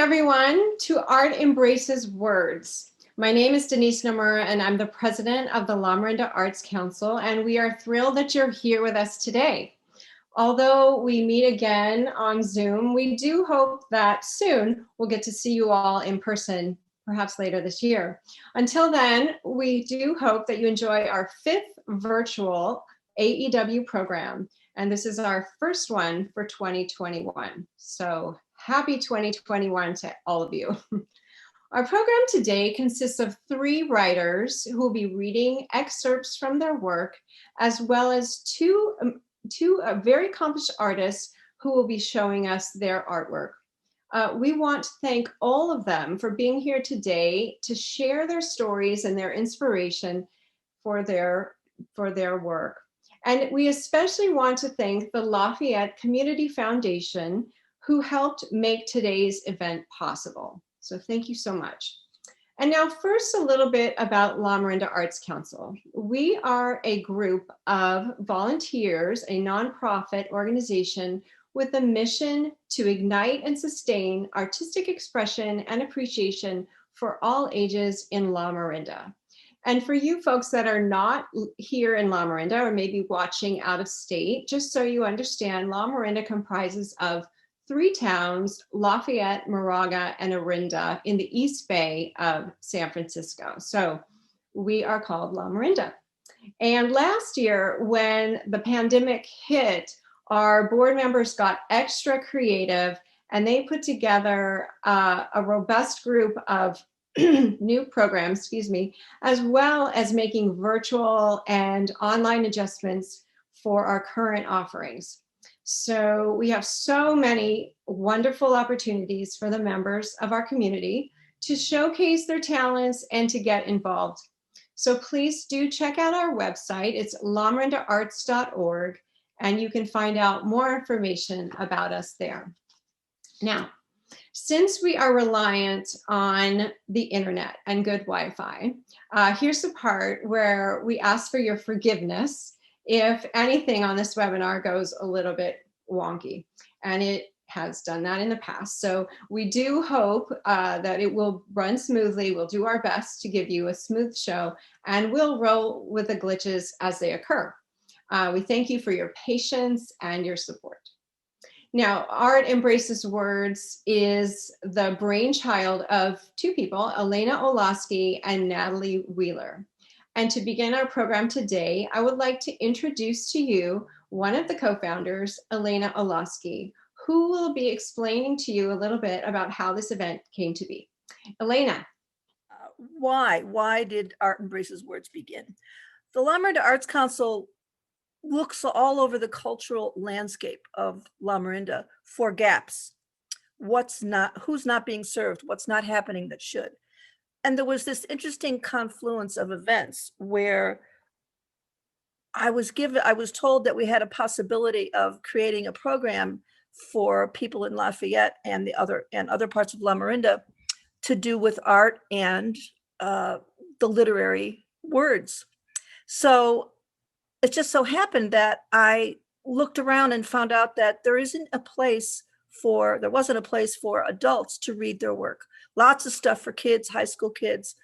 everyone, to Art Embraces Words. My name is Denise Nomura, and I'm the president of the Lamorinda Arts Council, and we are thrilled that you're here with us today. Although we meet again on Zoom, we do hope that soon we'll get to see you all in person, perhaps later this year. Until then, we do hope that you enjoy our 5th virtual AEW program, and this is our first one for 2021. So happy 2021 to all of you. Our program today consists of 3 writers who will be reading excerpts from their work, as well as two very accomplished artists who will be showing us their artwork. We want to thank all of them for being here today to share their stories and their inspiration for their work. And we especially want to thank the Lafayette Community Foundation, who helped make today's event possible. So thank you so much. And now first a little bit about Lamorinda Arts Council. We are a group of volunteers, a nonprofit organization with a mission to ignite and sustain artistic expression and appreciation for all ages in Lamorinda. And for you folks that are not here in Lamorinda or maybe watching out of state, just so you understand, Lamorinda comprises of 3 towns, Lafayette, Moraga, and Orinda in the East Bay of San Francisco. So we are called Lamorinda. And last year, when the pandemic hit, our board members got extra creative and they put together a robust group of new programs, as well as making virtual and online adjustments for our current offerings. So we have so many wonderful opportunities for the members of our community to showcase their talents and to get involved. So please do check out our website. It's lamorindaarts.org, and you can find out more information about us there. Now, since we are reliant on the internet and good Wi-Fi, here's the part where we ask for your forgiveness if anything on this webinar goes a little bit wonky, and it has done that in the past. So we do hope that it will run smoothly. We'll do our best to give you a smooth show, and we'll roll with the glitches as they occur. We thank you for your patience and your support. Now, Art Embraces Words is the brainchild of 2 people, Elana Olosky and Natalie Wheeler. And to begin our program today, I would like to introduce to you one of the co-founders, Elana Olosky, who will be explaining to you a little bit about how this event came to be. Elana. Why did Art Embraces Words begin? The Lamorinda Arts Council looks all over the cultural landscape of Lamorinda for gaps. Who's not being served? What's not happening that should? And there was this interesting confluence of events where I was told that we had a possibility of creating a program for people in Lafayette and other parts of Lamorinda to do with art and the literary words. So it just so happened that I looked around and found out that there wasn't a place for adults to read their work. Lots of stuff for kids, high school kids,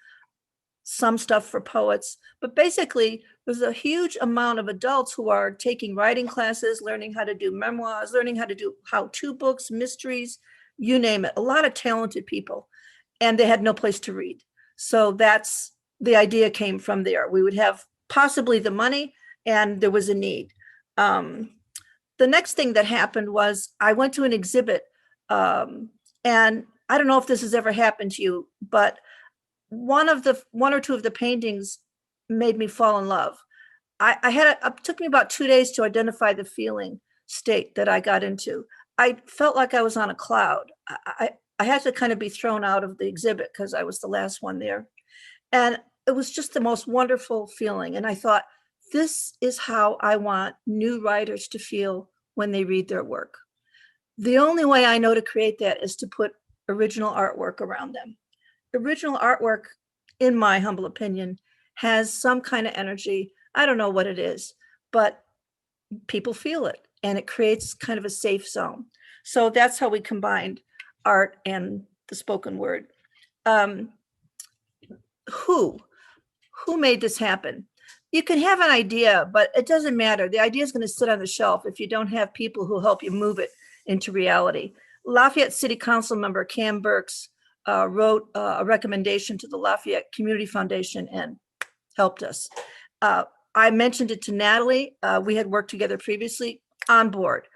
some stuff for poets, but basically there's a huge amount of adults who are taking writing classes, learning how to do memoirs, learning how to do how-to books, mysteries, you name it, a lot of talented people, and they had no place to read. So that's the idea came from there. We would have possibly the money, and there was a need. The next thing that happened was I went to an exhibit, and I don't know if this has ever happened to you, but one or two of the paintings made me fall in love. It took me about 2 days to identify the feeling state that I got into. I felt like I was on a cloud. I had to kind of be thrown out of the exhibit because I was the last one there. And it was just the most wonderful feeling. And I thought, this is how I want new writers to feel when they read their work. The only way I know to create that is to put original artwork around them. Original artwork, in my humble opinion, has some kind of energy. I don't know what it is, but people feel it, and it creates kind of a safe zone. So that's how we combined art and the spoken word. Who made this happen? You can have an idea, but it doesn't matter. The idea is going to sit on the shelf if you don't have people who help you move it into reality. Lafayette City Council member Cam Burks wrote a recommendation to the Lafayette Community Foundation and helped us. I mentioned it to Natalie. We had worked together previously, on board.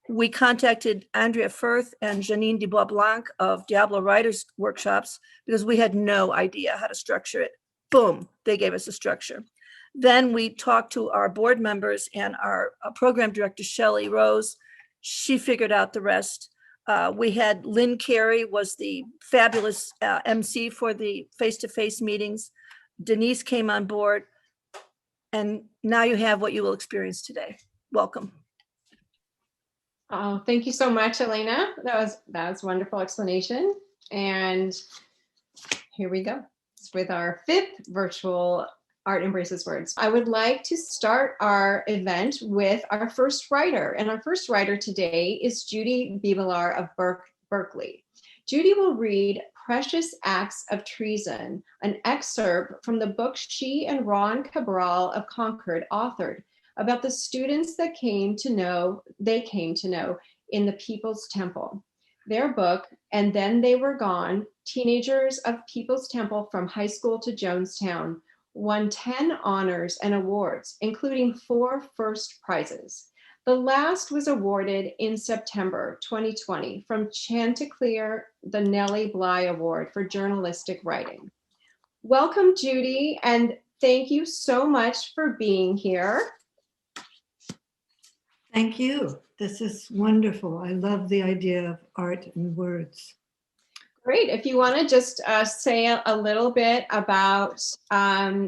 We contacted Andrea Firth and Janine Dubois Blanc of Diablo Writers Workshops because we had no idea how to structure it. Boom, they gave us a structure. Then we talked to our board members and our program director, Shelley Rose. She figured out the rest. We had Lynn Carey was the fabulous MC for the face-to-face meetings. Denise came on board. And now you have what you will experience today. Welcome. Oh, thank you so much, Elana. That was a wonderful explanation. And here we go with our 5th virtual Art Embraces Words. I would like to start our event with our first writer. And our first writer today is Judy Bebelaar of Berkeley. Judy will read Precious Acts of Treason, an excerpt from the book she and Ron Cabral of Concord authored about the students that came to know in the People's Temple. Their book, And Then They Were Gone, Teenagers of People's Temple from High School to Jonestown, won 10 honors and awards, including 4 first prizes. The last was awarded in September 2020 from Chanticleer, the Nellie Bly Award for Journalistic Writing. Welcome, Judy, and thank you so much for being here. Thank you. This is wonderful. I love the idea of art and words. Great. If you want to just say a little bit about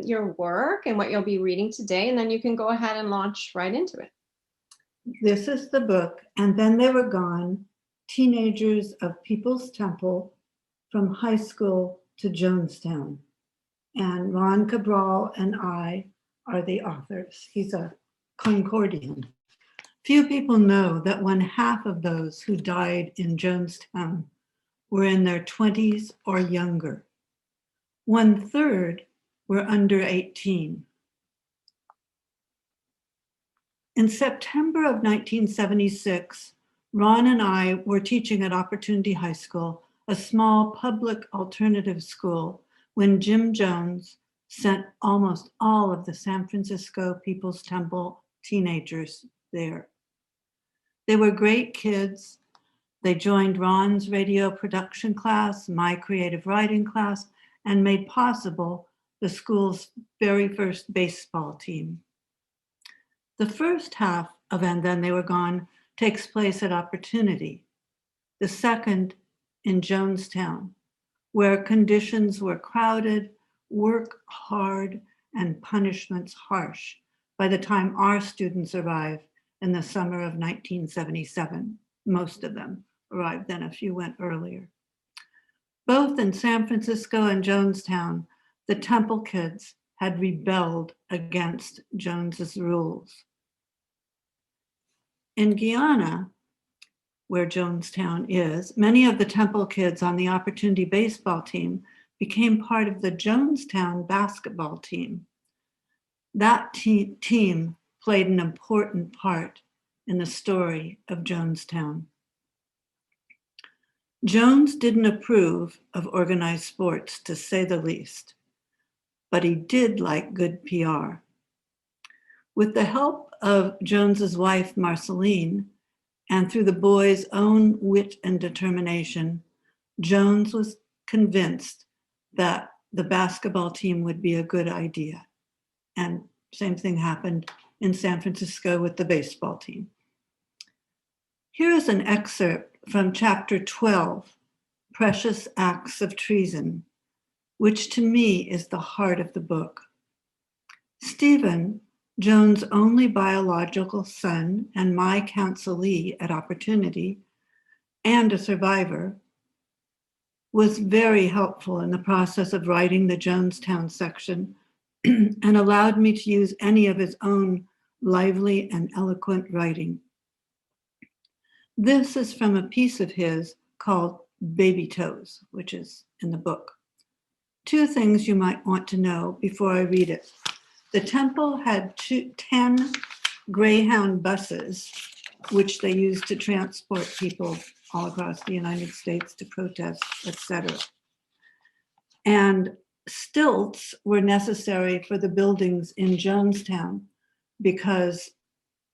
your work and what you'll be reading today, and then you can go ahead and launch right into it. This is the book, And Then They Were Gone, Teenagers of People's Temple from High School to Jonestown. And Ron Cabral and I are the authors. He's a Concordian. Few people know that 1/2 of those who died in Jonestown were in their 20s or younger. 1/3 were under 18. In September of 1976, Ron and I were teaching at Opportunity High School, a small public alternative school, when Jim Jones sent almost all of the San Francisco People's Temple teenagers there. They were great kids. They joined Ron's radio production class, my creative writing class, and made possible the school's very first baseball team. The first half of And Then They Were Gone takes place at Opportunity, the second in Jonestown, where conditions were crowded, work hard, and punishments harsh by the time our students arrived in the summer of 1977. Most of them arrived then, a few went earlier. Both in San Francisco and Jonestown, the Temple kids had rebelled against Jones's rules. In Guyana, where Jonestown is, many of the Temple kids on the Opportunity baseball team became part of the Jonestown basketball team. That team played an important part in the story of Jonestown. Jones didn't approve of organized sports, to say the least, but he did like good PR. With the help of Jones's wife, Marceline, and through the boys' own wit and determination, Jones was convinced that the basketball team would be a good idea. And same thing happened in San Francisco with the baseball team. Here is an excerpt from chapter 12, Precious Acts of Treason, which to me is the heart of the book. Stephen, Jones' only biological son and my counselee at Opportunity, and a survivor, was very helpful in the process of writing the Jonestown section and allowed me to use any of his own lively and eloquent writing. This is from a piece of his called baby toes, which is in the book. 2 things you might want to know before I read it. The temple had 10 Greyhound buses, which they used to transport people all across the United States to protest, etc. And stilts were necessary for the buildings in Jonestown because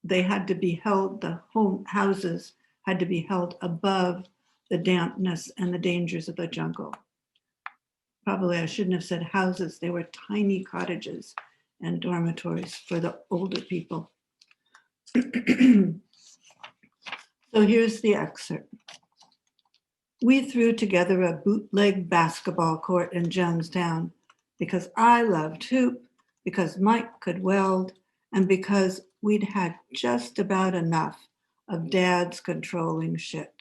they had to be held, the houses had to be held above the dampness and the dangers of the jungle. Probably I shouldn't have said houses, they were tiny cottages and dormitories for the older people. So here's the excerpt. We threw together a bootleg basketball court in Jonestown because I loved hoop, because Mike could weld, and because we'd had just about enough of Dad's controlling shit.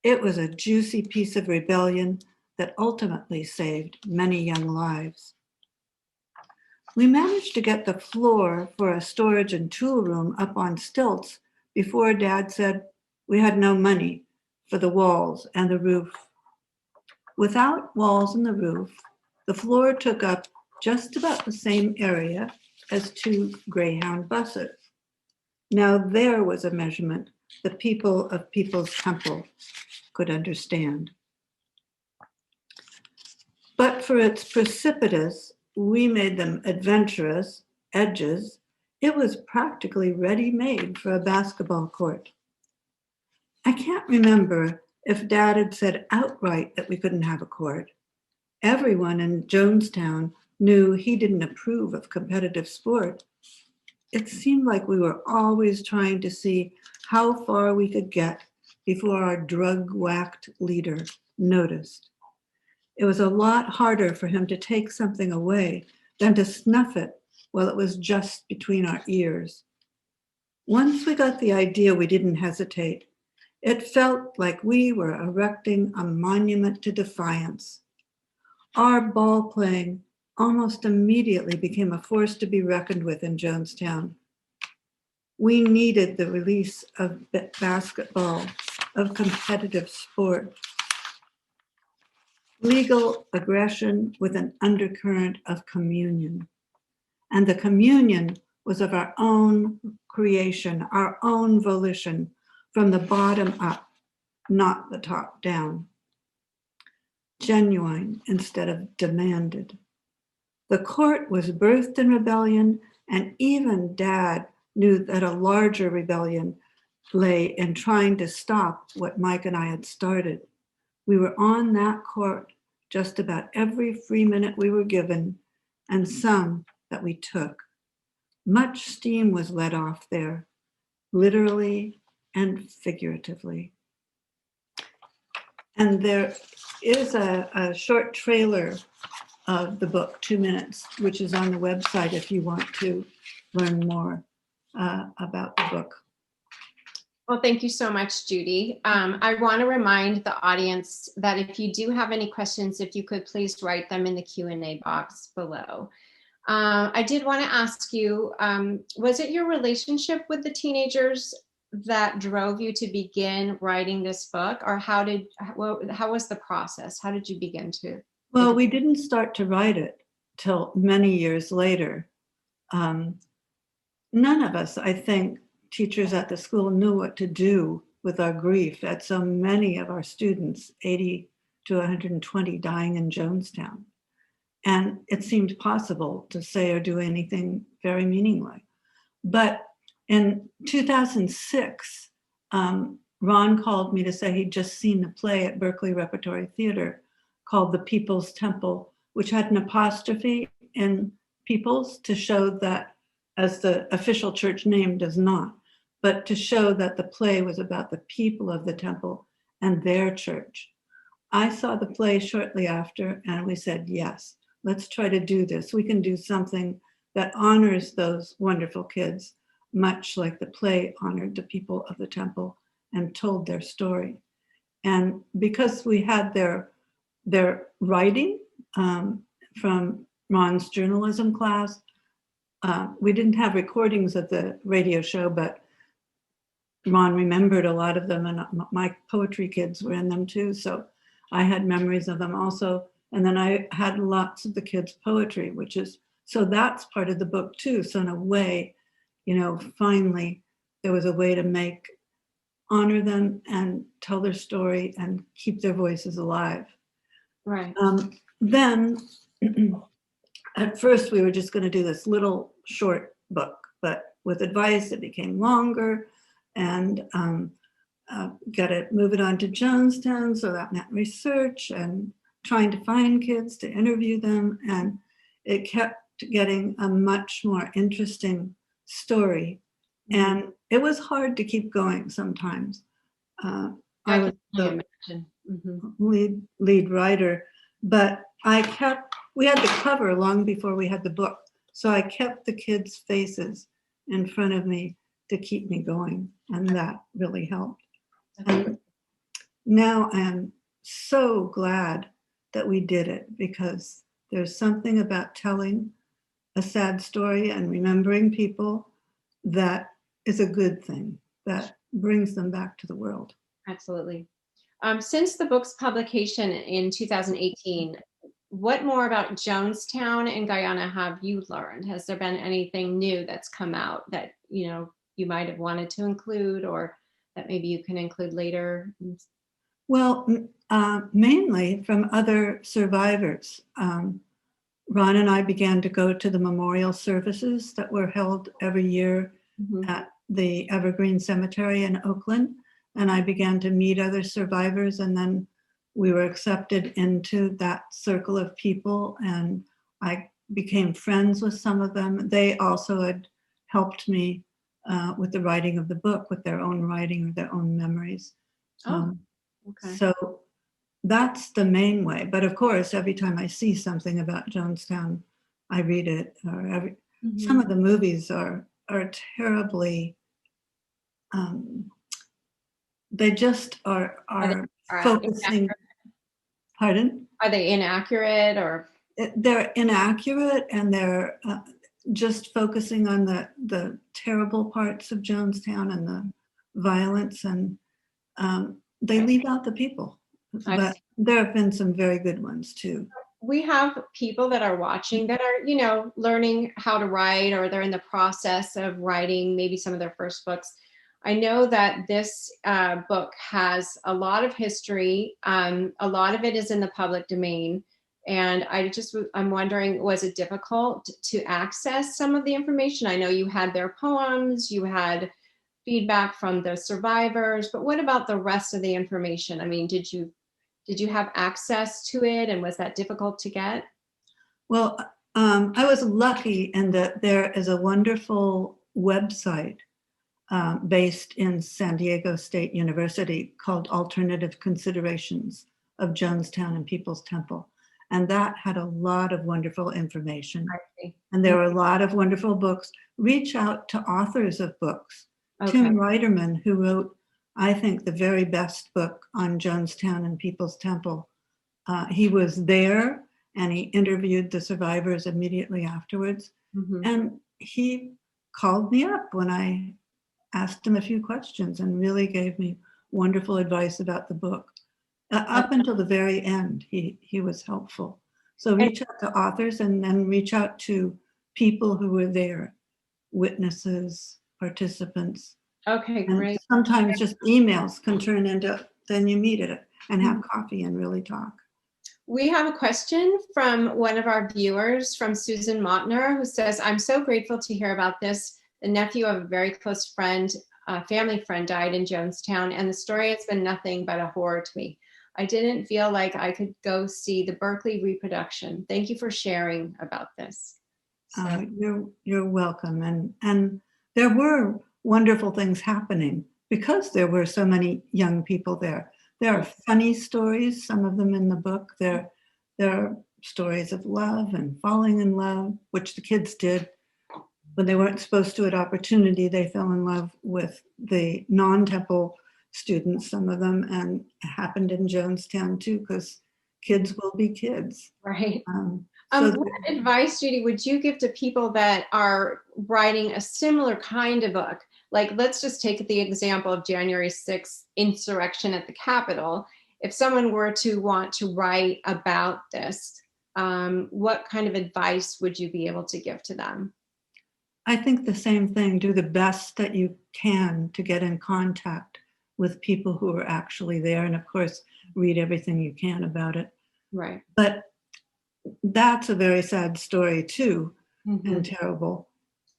It was a juicy piece of rebellion that ultimately saved many young lives. We managed to get the floor for a storage and tool room up on stilts before Dad said we had no money for the walls and the roof. Without walls and the roof, the floor took up just about the same area as 2 Greyhound buses. Now there was a measurement the people of People's Temple could understand. But for its precipitous, we made them adventurous edges, it was practically ready-made for a basketball court. I can't remember if Dad had said outright that we couldn't have a court. Everyone in Jonestown knew he didn't approve of competitive sport. It seemed like we were always trying to see how far we could get before our drug-whacked leader noticed. It was a lot harder for him to take something away than to snuff it while it was just between our ears. Once we got the idea, we didn't hesitate. It felt like we were erecting a monument to defiance. Our ball playing almost immediately became a force to be reckoned with in Jonestown. We needed the release of basketball, of competitive sport. Legal aggression with an undercurrent of communion. And the communion was of our own creation, our own volition, from the bottom up, not the top down. Genuine instead of demanded. The court was birthed in rebellion, and even Dad knew that a larger rebellion lay in trying to stop what Mike and I had started. We were on that court just about every free minute we were given, and some that we took. Much steam was let off there, literally and figuratively. And there is a short trailer of the book, 2 minutes, which is on the website if you want to learn more about the book. Well, thank you so much, Judy. I want to remind the audience that if you do have any questions, if you could please write them in the Q&A box below. I did want to ask you, was it your relationship with the teenagers that drove you to begin writing this book, or how was the process? How did you begin to? Well, we didn't start to write it till many years later. None of us, I think, teachers at the school knew what to do with our grief at so many of our students, 80 to 120 dying in Jonestown. And it seemed possible to say or do anything very meaningful. But in 2006, Ron called me to say he'd just seen a play at Berkeley Repertory Theater called The People's Temple, which had an apostrophe in People's to show that, as the official church name does not, but to show that the play was about the people of the temple and their church. I saw the play shortly after, and we said, yes, let's try to do this. We can do something that honors those wonderful kids, much like the play honored the people of the temple and told their story. And because we had their writing from Ron's journalism class, we didn't have recordings of the radio show, but Ron remembered a lot of them, and my poetry kids were in them too. So I had memories of them also. And then I had lots of the kids' poetry, so that's part of the book too. So in a way, finally there was a way to honor them and tell their story and keep their voices alive. Right. Then at first we were just going to do this little short book, but with advice it became longer, and got to move it on to Jonestown. So that meant research and trying to find kids to interview them. And it kept getting a much more interesting story. And it was hard to keep going sometimes. I was the lead writer, but we had the cover long before we had the book. So I kept the kids' faces in front of me to keep me going. And that really helped. And now I am so glad that we did it, because there's something about telling a sad story and remembering people that is a good thing, that brings them back to the world. Absolutely. Since the book's publication in 2018, what more about Jonestown and Guyana have you learned? Has there been anything new that's come out that, you might have wanted to include, or that maybe you can include later? Well, mainly from other survivors. Ron and I began to go to the memorial services that were held every year at the Evergreen Cemetery in Oakland. And I began to meet other survivors, and then we were accepted into that circle of people, and I became friends with some of them. They also had helped me with the writing of the book, with their own writing or their own memories. Okay. So that's the main way. But of course, every time I see something about Jonestown, I read it. Or some of the movies are terribly. They just are focusing. Pardon? Are they inaccurate, or? They're inaccurate, and they're just focusing on the terrible parts of Jonestown and the violence, and they leave out the people. But there have been some very good ones too. We have people that are watching that are, learning how to write, or they're in the process of writing maybe some of their first books. I know that this book has a lot of history. A lot of it is in the public domain. And I'm wondering, was it difficult to access some of the information? I know you had their poems, you had feedback from the survivors, but what about the rest of the information? I mean, did you have access to it, and was that difficult to get? Well, I was lucky in that there is a wonderful website based in San Diego State University called Alternative Considerations of Jonestown and People's Temple. And that had a lot of wonderful information. And there were a lot of wonderful books. Reach out to authors of books. Okay. Tim Reiterman, who wrote, I think, the very best book on Jonestown and People's Temple. He was there, and he interviewed the survivors immediately afterwards. And he called me up when I asked him a few questions and really gave me wonderful advice about the book. Up until the very end, he was helpful. So reach out to authors, and then reach out to people who were there, witnesses, participants. Okay, and great. Sometimes just emails can turn into, then you meet it and have coffee and really talk. We have a question from one of our viewers, from Susan Motner, who says, I'm so grateful to hear about this. The nephew of a very close friend, family friend, died in Jonestown, and the story has been nothing but a horror to me. I didn't feel like I could go see the Berkeley reproduction. Thank you for sharing about this. So. You're welcome. And there were wonderful things happening because there were so many young people there. There are funny stories, some of them in the book. There are stories of love and falling in love, which the kids did when they weren't supposed to at Opportunity. They fell in love with the non-Temple students, some of them, and it happened in Jonestown too, because kids will be kids. Right. What advice, Judy, would you give to people that are writing a similar kind of book? Like, let's just take the example of January 6th insurrection at the Capitol. if someone were to want to write about this, what kind of advice would you be able to give to them? I think the same thing. Do the best that you can to get in contact with people who are actually there. And of course, read everything you can about it. Right. But that's a very sad story too, Mm-hmm. and terrible.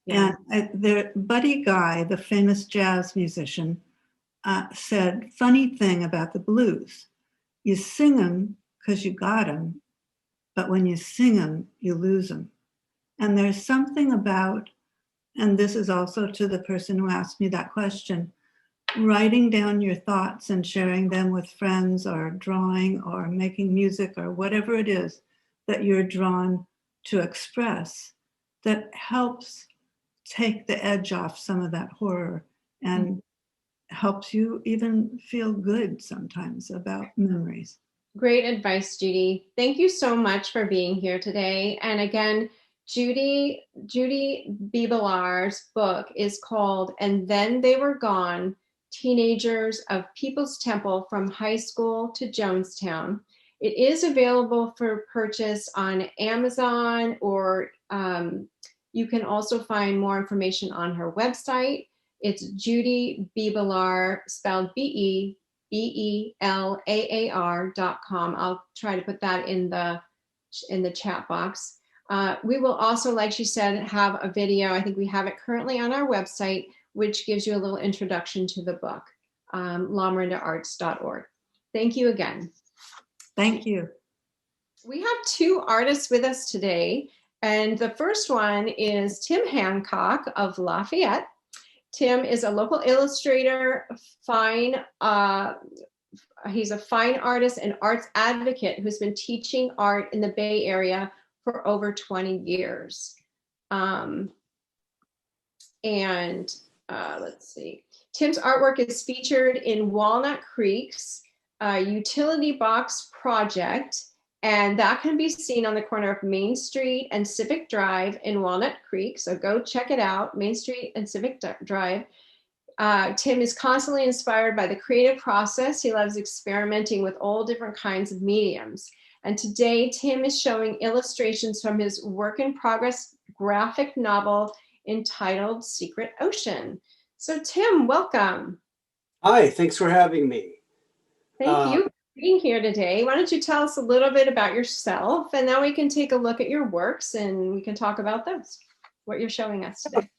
Yeah. And Buddy Guy, the famous jazz musician, said, funny thing about the blues, you sing them because you got them, but when you sing them, you lose them. And there's something about, and this is also to the person who asked me that question, writing down your thoughts and sharing them with friends, or drawing or making music or whatever it is that you're drawn to express, that helps take the edge off some of that horror and helps you even feel good sometimes about memories. Great advice, Judy. Thank you so much for being here today. And again, Judy Bebelaar's book is called And Then They Were Gone, Teenagers of People's Temple from High School to Jonestown. It is available for purchase on Amazon, or you can also find more information on her website. It's Judy Bebelaar, spelled BEBELAAR.com. I'll try to put that in the chat box. We will also, like she said, have a video. I think we have it currently on our website, which gives you a little introduction to the book, lamarindaarts.org. Thank you again. Thank you. We have two artists with us today, and the first one is Tim Hancock of Lafayette. Tim is a local illustrator, he's a fine artist and arts advocate who's been teaching art in the Bay Area for over 20 years. Let's see. Tim's artwork is featured in Walnut Creek's utility box project, and that can be seen on the corner of Main Street and Civic Drive in Walnut Creek. So go check it out, Main Street and Civic Drive. Tim is constantly inspired by the creative process. He loves experimenting with all different kinds of mediums. And today, Tim is showing illustrations from his work in progress graphic novel entitled Secret Ocean. So Tim, welcome. Hi, thanks for having me. Thank you for being here today. Why don't you tell us a little bit about yourself, and then we can take a look at your works and we can talk about those, what you're showing us today.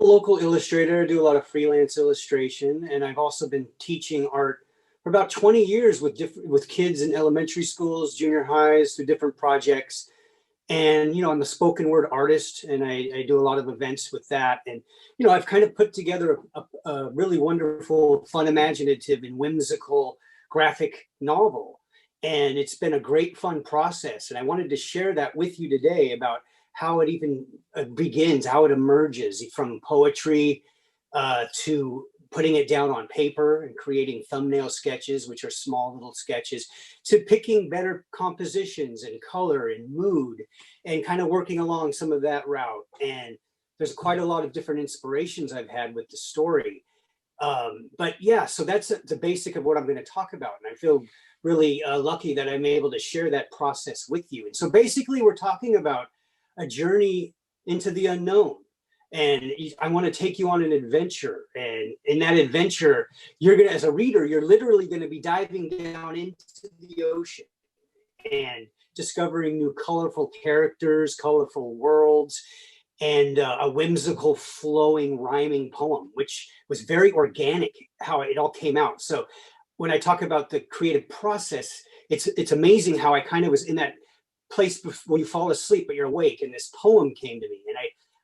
A local illustrator, I do a lot of freelance illustration, and I've also been teaching art for about 20 years with kids in elementary schools, junior highs, through different projects. And, you know, I'm a spoken word artist, and I do a lot of events with that. And, you know, I've kind of put together a really wonderful, fun, imaginative, and whimsical graphic novel. And it's been a great, fun process. And I wanted to share that with you today about how it even begins, how it emerges from poetry to putting it down on paper and creating thumbnail sketches, which are small little sketches, to picking better compositions and color and mood and kind of working along some of that route. And there's quite a lot of different inspirations I've had with the story. But yeah, so that's the basic of what I'm going to talk about. And I feel really lucky that I'm able to share that process with you. And so basically we're talking about a journey into the unknown. And I want to take you on an adventure. And in that adventure, you're going to, as a reader, you're literally going to be diving down into the ocean and discovering new colorful characters, colorful worlds, and a whimsical, flowing, rhyming poem, which was very organic, how it all came out. So when I talk about the creative process, it's amazing how I kind of was in that place before you fall asleep, but you're awake. And this poem came to me, and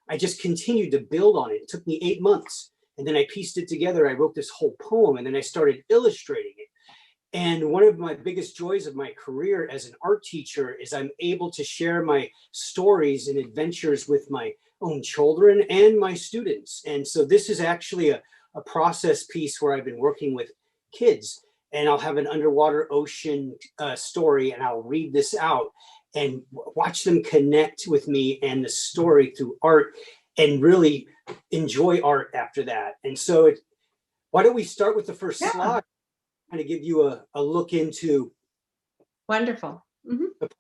I just continued to build on it. It took me 8 months. And then I pieced it together. I wrote this whole poem, and then I started illustrating it. And one of my biggest joys of my career as an art teacher is I'm able to share my stories and adventures with my own children and my students. And so this is actually a process piece where I've been working with kids, and I'll have an underwater ocean story, and I'll read this out and watch them connect with me and the story through art and really enjoy art after that. And so why don't we start with the first slide? of give you a look into. Wonderful. Mhm.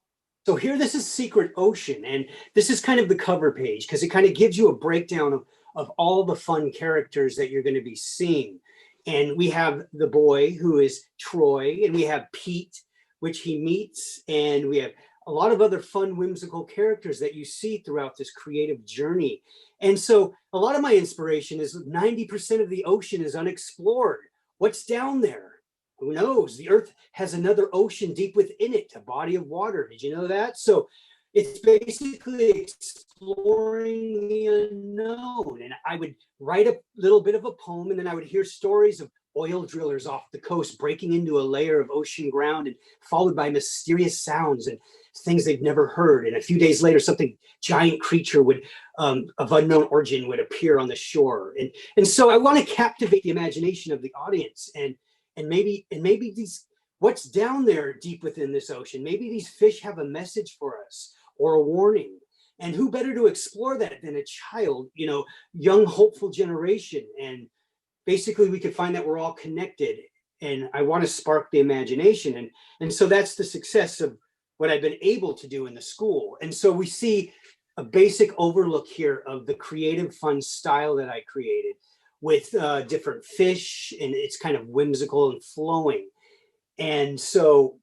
So here, this is Secret Ocean, and this is kind of the cover page because it kind of gives you a breakdown of all the fun characters that you're going to be seeing. And we have the boy who is Troy, and we have Pete, which he meets, and we have a lot of other fun, whimsical characters that you see throughout this creative journey. And so a lot of my inspiration is 90% of the ocean is unexplored. What's down there? Who knows? The Earth has another ocean deep within it, a body of water. Did you know that? So it's basically exploring the unknown. And I would write a little bit of a poem, and then I would hear stories of oil drillers off the coast breaking into a layer of ocean ground, and followed by mysterious sounds and things they've never heard. And a few days later, something giant creature would of unknown origin would appear on the shore. And so I want to captivate the imagination of the audience, and maybe these, what's down there deep within this ocean, maybe these fish have a message for us or a warning. And who better to explore that than a child, young, hopeful generation. And basically we could find that we're all connected, and I want to spark the imagination. And so that's the success of what I've been able to do in the school. And so we see a basic overlook here of the creative, fun style that I created, with different fish, and it's kind of whimsical and flowing. And so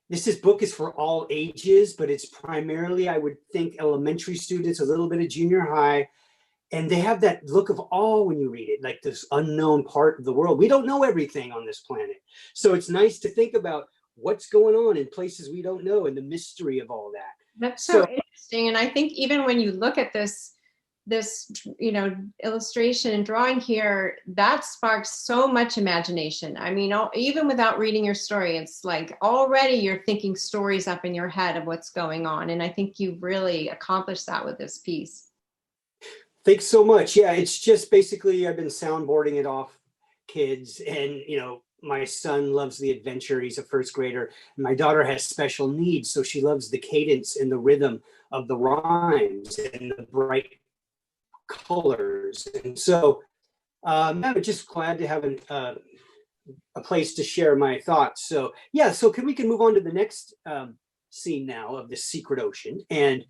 this book is for all ages, but it's primarily, I would think, elementary students, a little bit of junior high, and they have that look of awe when you read it, like this unknown part of the world. We don't know everything on this planet. So it's nice to think about what's going on in places we don't know and the mystery of all that. That's so interesting. And I think even when you look at this illustration and drawing here, that sparks so much imagination. I mean, even without reading your story, it's like already you're thinking stories up in your head of what's going on. And I think you've really accomplished that with this piece. Thanks so much. Yeah, it's just basically, I've been soundboarding it off kids, and my son loves the adventure. He's a first grader. My daughter has special needs, so she loves the cadence and the rhythm of the rhymes and the bright colors. And so I'm just glad to have a place to share my thoughts. So yeah, so we can move on to the next scene now of the Secret Ocean. And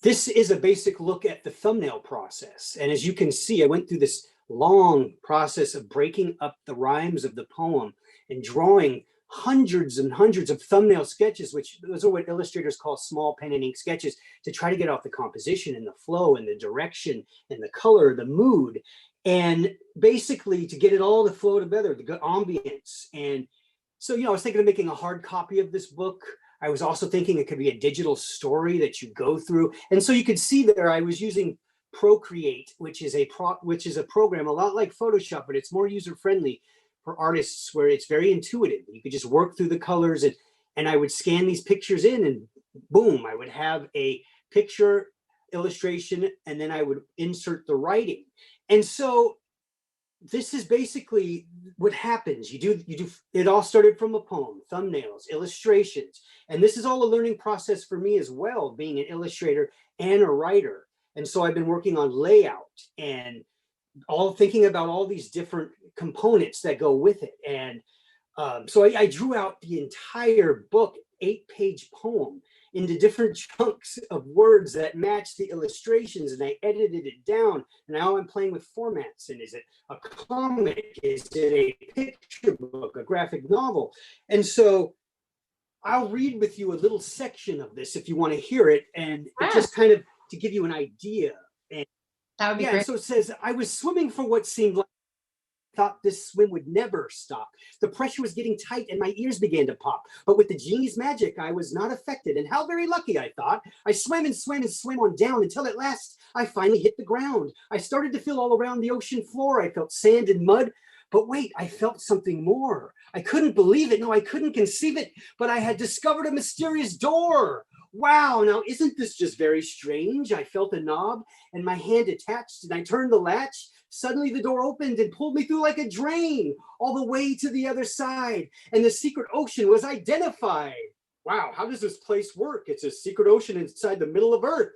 this is a basic look at the thumbnail process. And as you can see, I went through this long process of breaking up the rhymes of the poem and drawing hundreds and hundreds of thumbnail sketches, which those are what illustrators call small pen and ink sketches, to try to get off the composition and the flow and the direction and the color, the mood, and basically to get it all to flow together, the good ambience. And so, I was thinking of making a hard copy of this book. I was also thinking it could be a digital story that you go through. And so you could see there, I was using Procreate, which is a program a lot like Photoshop, but it's more user-friendly for artists, where it's very intuitive. You could just work through the colors, and I would scan these pictures in, and boom, I would have a picture illustration, and then I would insert the writing. And so this is basically what happens. You do, it all started from a poem, thumbnails, illustrations. And this is all a learning process for me as well, being an illustrator and a writer. And so I've been working on layout and thinking about all these different components that go with it. And so I drew out the entire book, 8-page poem, into different chunks of words that match the illustrations, and I edited it down. Now I'm playing with formats. And is it a comic? Is it a picture book, a graphic novel? And so I'll read with you a little section of this if you want to hear it, and it just kind of to give you an idea. And that would be great. So it says, I was swimming for what seemed like thought this swim would never stop. The pressure was getting tight and my ears began to pop. But with the genie's magic, I was not affected. And how very lucky, I thought. I swam and swam and swam on down until at last I finally hit the ground. I started to feel all around the ocean floor. I felt sand and mud. But wait, I felt something more. I couldn't believe it. No, I couldn't conceive it. But I had discovered a mysterious door. Wow, now isn't this just very strange? I felt a knob and my hand attached, and I turned the latch. Suddenly the door opened and pulled me through like a drain all the way to the other side, and the secret ocean was identified. Wow, how does this place work? It's a secret ocean inside the middle of Earth.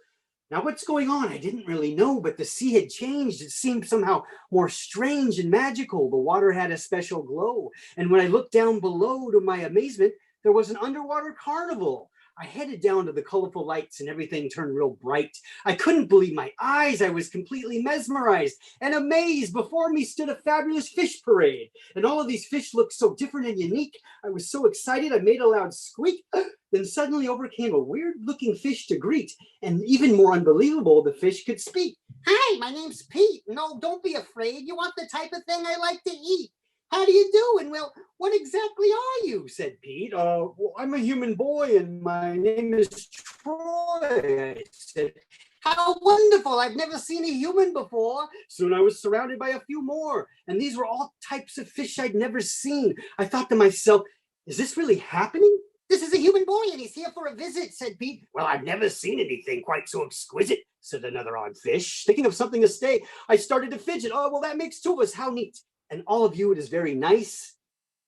Now, what's going on? I didn't really know, but the sea had changed. It seemed somehow more strange and magical. The water had a special glow. And when I looked down below, to my amazement, there was an underwater carnival. I headed down to the colorful lights and everything turned real bright. I couldn't believe my eyes. I was completely mesmerized and amazed. Before me stood a fabulous fish parade. And all of these fish looked so different and unique. I was so excited, I made a loud squeak. Then suddenly over came a weird looking fish to greet. And even more unbelievable, the fish could speak. Hi, my name's Pete. No, don't be afraid. You want the type of thing I like to eat. How do you do? And well, what exactly are you? Said Pete. Well, I'm a human boy and my name is Troy. I said, how wonderful. I've never seen a human before. Soon I was surrounded by a few more. And these were all types of fish I'd never seen. I thought to myself, is this really happening? This is a human boy and he's here for a visit, said Pete. Well, I've never seen anything quite so exquisite, said another odd fish. Thinking of something to say, I started to fidget. Oh, well, that makes two of us. How neat. And all of you, it is very nice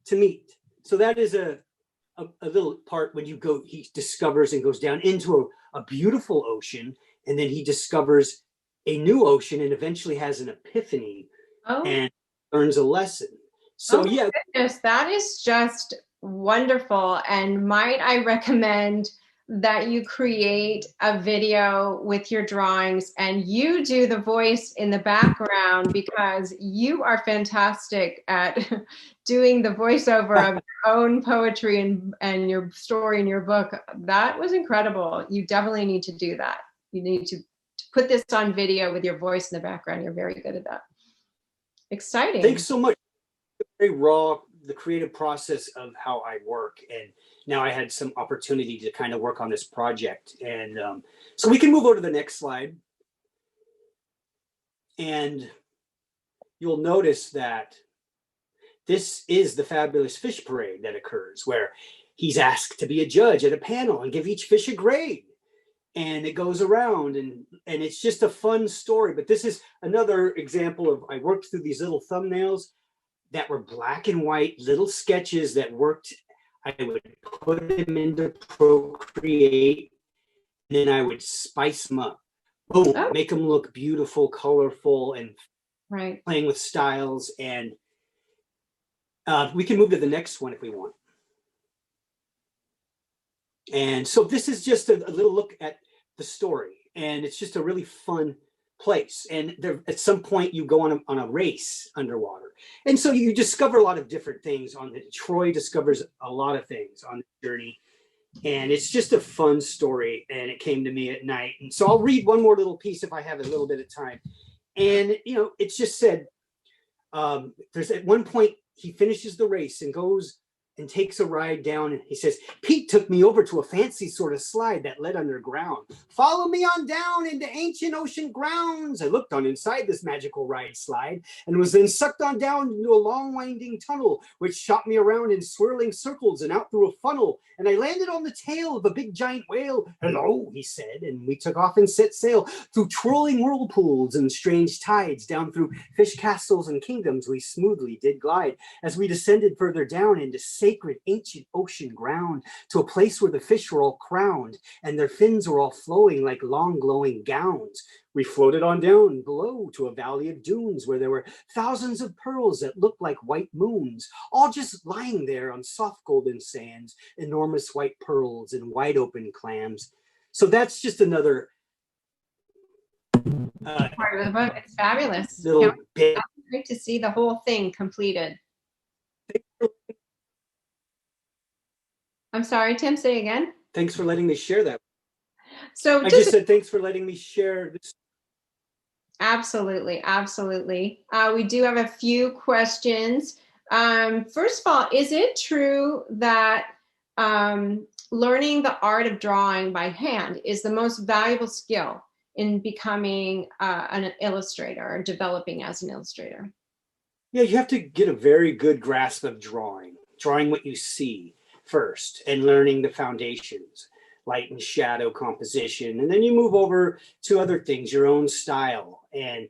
to meet. So that is a little part when you go, he discovers and goes down into a beautiful ocean, and then he discovers a new ocean and eventually has an epiphany and learns a lesson. So yeah. Goodness, that is just wonderful. And might I recommend that you create a video with your drawings and you do the voice in the background, because you are fantastic at doing the voiceover of your own poetry and your story in your book. That was incredible. You definitely need to do that. You need to put this on video with your voice in the background. You're very good at that. Exciting. Thanks so much. Very raw, the creative process of how I work. And now I had some opportunity to kind of work on this project. And so we can move over to the next slide. And you'll notice that this is the fabulous fish parade that occurs, where he's asked to be a judge at a panel and give each fish a grade. And it goes around and it's just a fun story. But this is another example of, I worked through these little thumbnails that were black and white, little sketches that worked. I would put them into Procreate, and then I would spice them up. Boom, make them look beautiful, colorful, and playing with styles. And we can move to the next one if we want. And so this is just a little look at the story, and it's just a really fun place. And there, at some point you go on a race underwater, and so you discover a lot of different things on it. Troy discovers a lot of things on the journey, and it's just a fun story. And it came to me at night, and so I'll read one more little piece if I have a little bit of time. And you know, it's just said there's at one point he finishes the race and goes and takes a ride down, and he says, Pete took me over to a fancy sort of slide that led underground. Follow me on down into ancient ocean grounds. I looked on inside this magical ride slide and was then sucked on down into a long winding tunnel, which shot me around in swirling circles and out through a funnel. And I landed on the tail of a big giant whale. Hello, he said, and we took off and set sail through twirling whirlpools and strange tides. Down through fish castles and kingdoms we smoothly did glide, as we descended further down into sacred ancient ocean ground, to a place where the fish were all crowned and their fins were all flowing like long glowing gowns. We floated on down below to a valley of dunes where there were thousands of pearls that looked like white moons, all just lying there on soft golden sands, enormous white pearls and wide open clams. So that's just another part of the book. It's fabulous. little bit. Great to see the whole thing completed. I'm sorry, Tim, say again. Thanks for letting me share that. So I just said thanks for letting me share this. Absolutely, absolutely. We do have a few questions. First of all, is it true that learning the art of drawing by hand is the most valuable skill in becoming an illustrator or developing as an illustrator? Yeah, you have to get a very good grasp of drawing what you see first, and learning the foundations, light and shadow composition, and then you move over to other things, your own style. And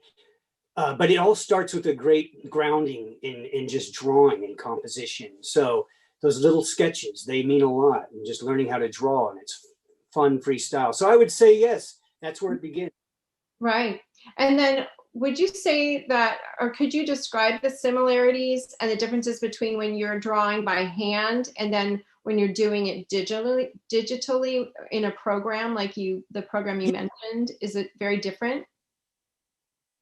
but it all starts with a great grounding in just drawing and composition. So those little sketches, they mean a lot, and just learning how to draw, and it's fun freestyle. So I would say yes, that's where it begins. Right. And then would you say that, or could you describe the similarities and the differences between when you're drawing by hand and then when you're doing it digitally in a program like the program you mentioned? Is it very different?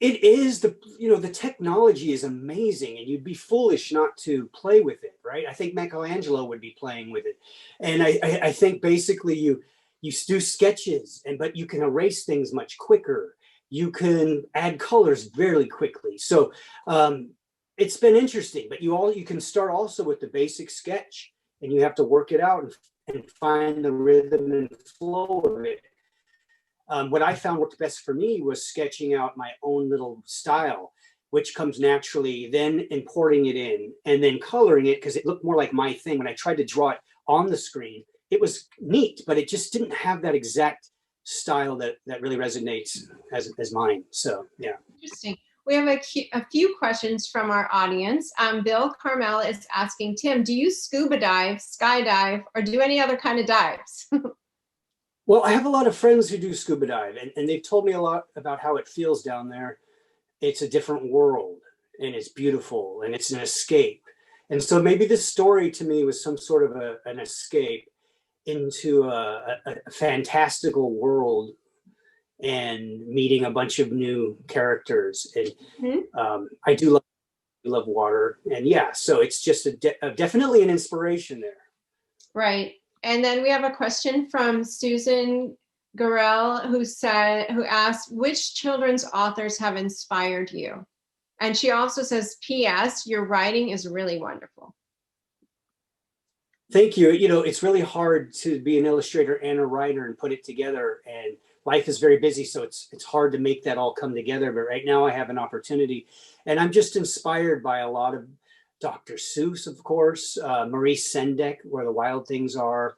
It is the technology is amazing, and you'd be foolish not to play with it, right? I think Michelangelo would be playing with it. And I think basically you do sketches, but you can erase things much quicker. You can add colors very quickly. So it's been interesting, but you can start also with the basic sketch, and you have to work it out and find the rhythm and flow of it. What I found worked best for me was sketching out my own little style, which comes naturally, then importing it in and then coloring it because it looked more like my thing. When I tried to draw it on the screen, it was neat, but it just didn't have that exact style that really resonates as mine. So, yeah. Interesting. We have a few questions from our audience. Bill Carmel is asking, Tim, do you scuba dive, skydive, or do any other kind of dives? Well, I have a lot of friends who do scuba dive, and they've told me a lot about how it feels down there. It's a different world, and it's beautiful, and it's an escape. And so maybe this story to me was some sort of an escape into a fantastical world and meeting a bunch of new characters. And I do love water, and yeah, so it's just definitely an inspiration there. Right. And then we have a question from Susan Garel who asked, which children's authors have inspired you? And she also says, P.S., your writing is really wonderful. Thank you. It's really hard to be an illustrator and a writer and put it together. And life is very busy, so it's hard to make that all come together. But right now I have an opportunity, and I'm just inspired by a lot of Dr. Seuss, of course, Maurice Sendak, Where the Wild Things Are.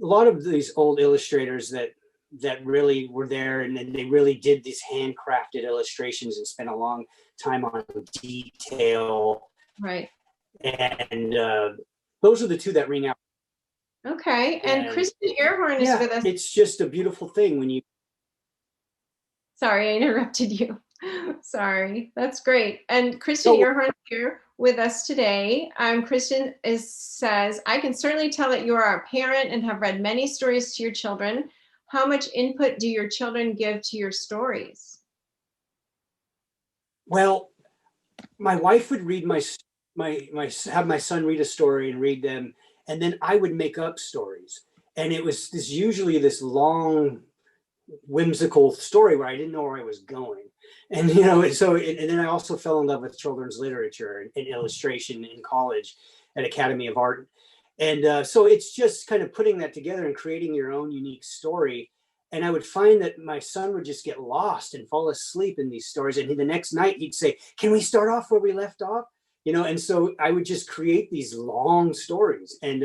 A lot of these old illustrators that really were there, and then they really did these handcrafted illustrations and spent a long time on detail. Right. And those are the two that ring out. Okay. And Kristen Earhorn is with us. It's just a beautiful thing when you. Sorry, I interrupted you. Sorry. That's great. And Kristen Earhorn here with us today. Kristen says, I can certainly tell that you are a parent and have read many stories to your children. How much input do your children give to your stories? Well, my wife would read have my son read a story and read them, and then I would make up stories. And it was usually this long, whimsical story where I didn't know where I was going. And, and then I also fell in love with children's literature and illustration in college at Academy of Art. And so it's just kind of putting that together and creating your own unique story. And I would find that my son would just get lost and fall asleep in these stories. And the next night he'd say, can we start off where we left off? And so I would just create these long stories. And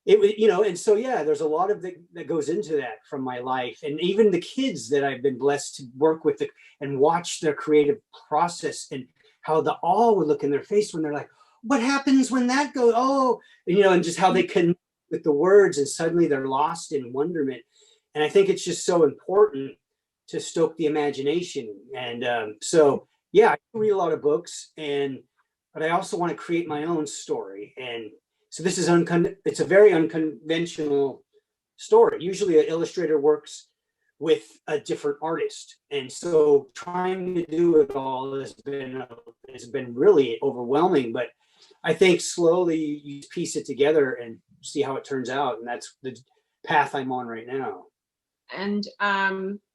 and so, yeah, there's a lot of that goes into that from my life. And even the kids that I've been blessed to work with and watch their creative process and how the awe would look in their face when they're like, what happens when that goes? Oh, and just how they connect with the words and suddenly they're lost in wonderment. And I think it's just so important to stoke the imagination. And so, yeah, I read a lot of books, but I also want to create my own story. And so this is it's a very unconventional story. Usually an illustrator works with a different artist. And so trying to do it all has been really overwhelming, but I think slowly you piece it together and see how it turns out. And that's the path I'm on right now. And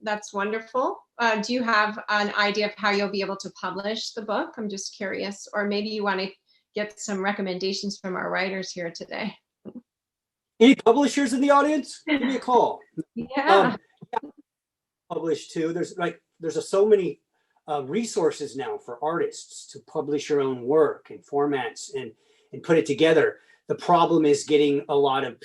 that's wonderful. Do you have an idea of how you'll be able to publish the book? I'm just curious, or maybe you want to get some recommendations from our writers here today. Any publishers in the audience? Give me a call. Yeah. Published too. There's so many resources now for artists to publish your own work and formats and put it together. The problem is getting a lot of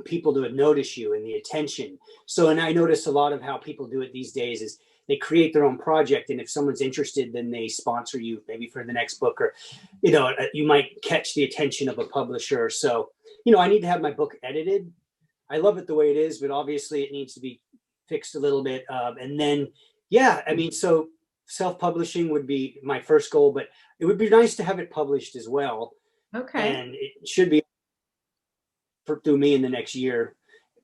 people to notice you and the attention. So, and I notice a lot of how people do it these days is they create their own project, and if someone's interested, then they sponsor you maybe for the next book, or you might catch the attention of a publisher. So I need to have my book edited. I love it the way it is, but obviously it needs to be fixed a little bit. And then, yeah, I mean, so self-publishing would be my first goal, but it would be nice to have it published as well. Okay. And it should be through me in the next year.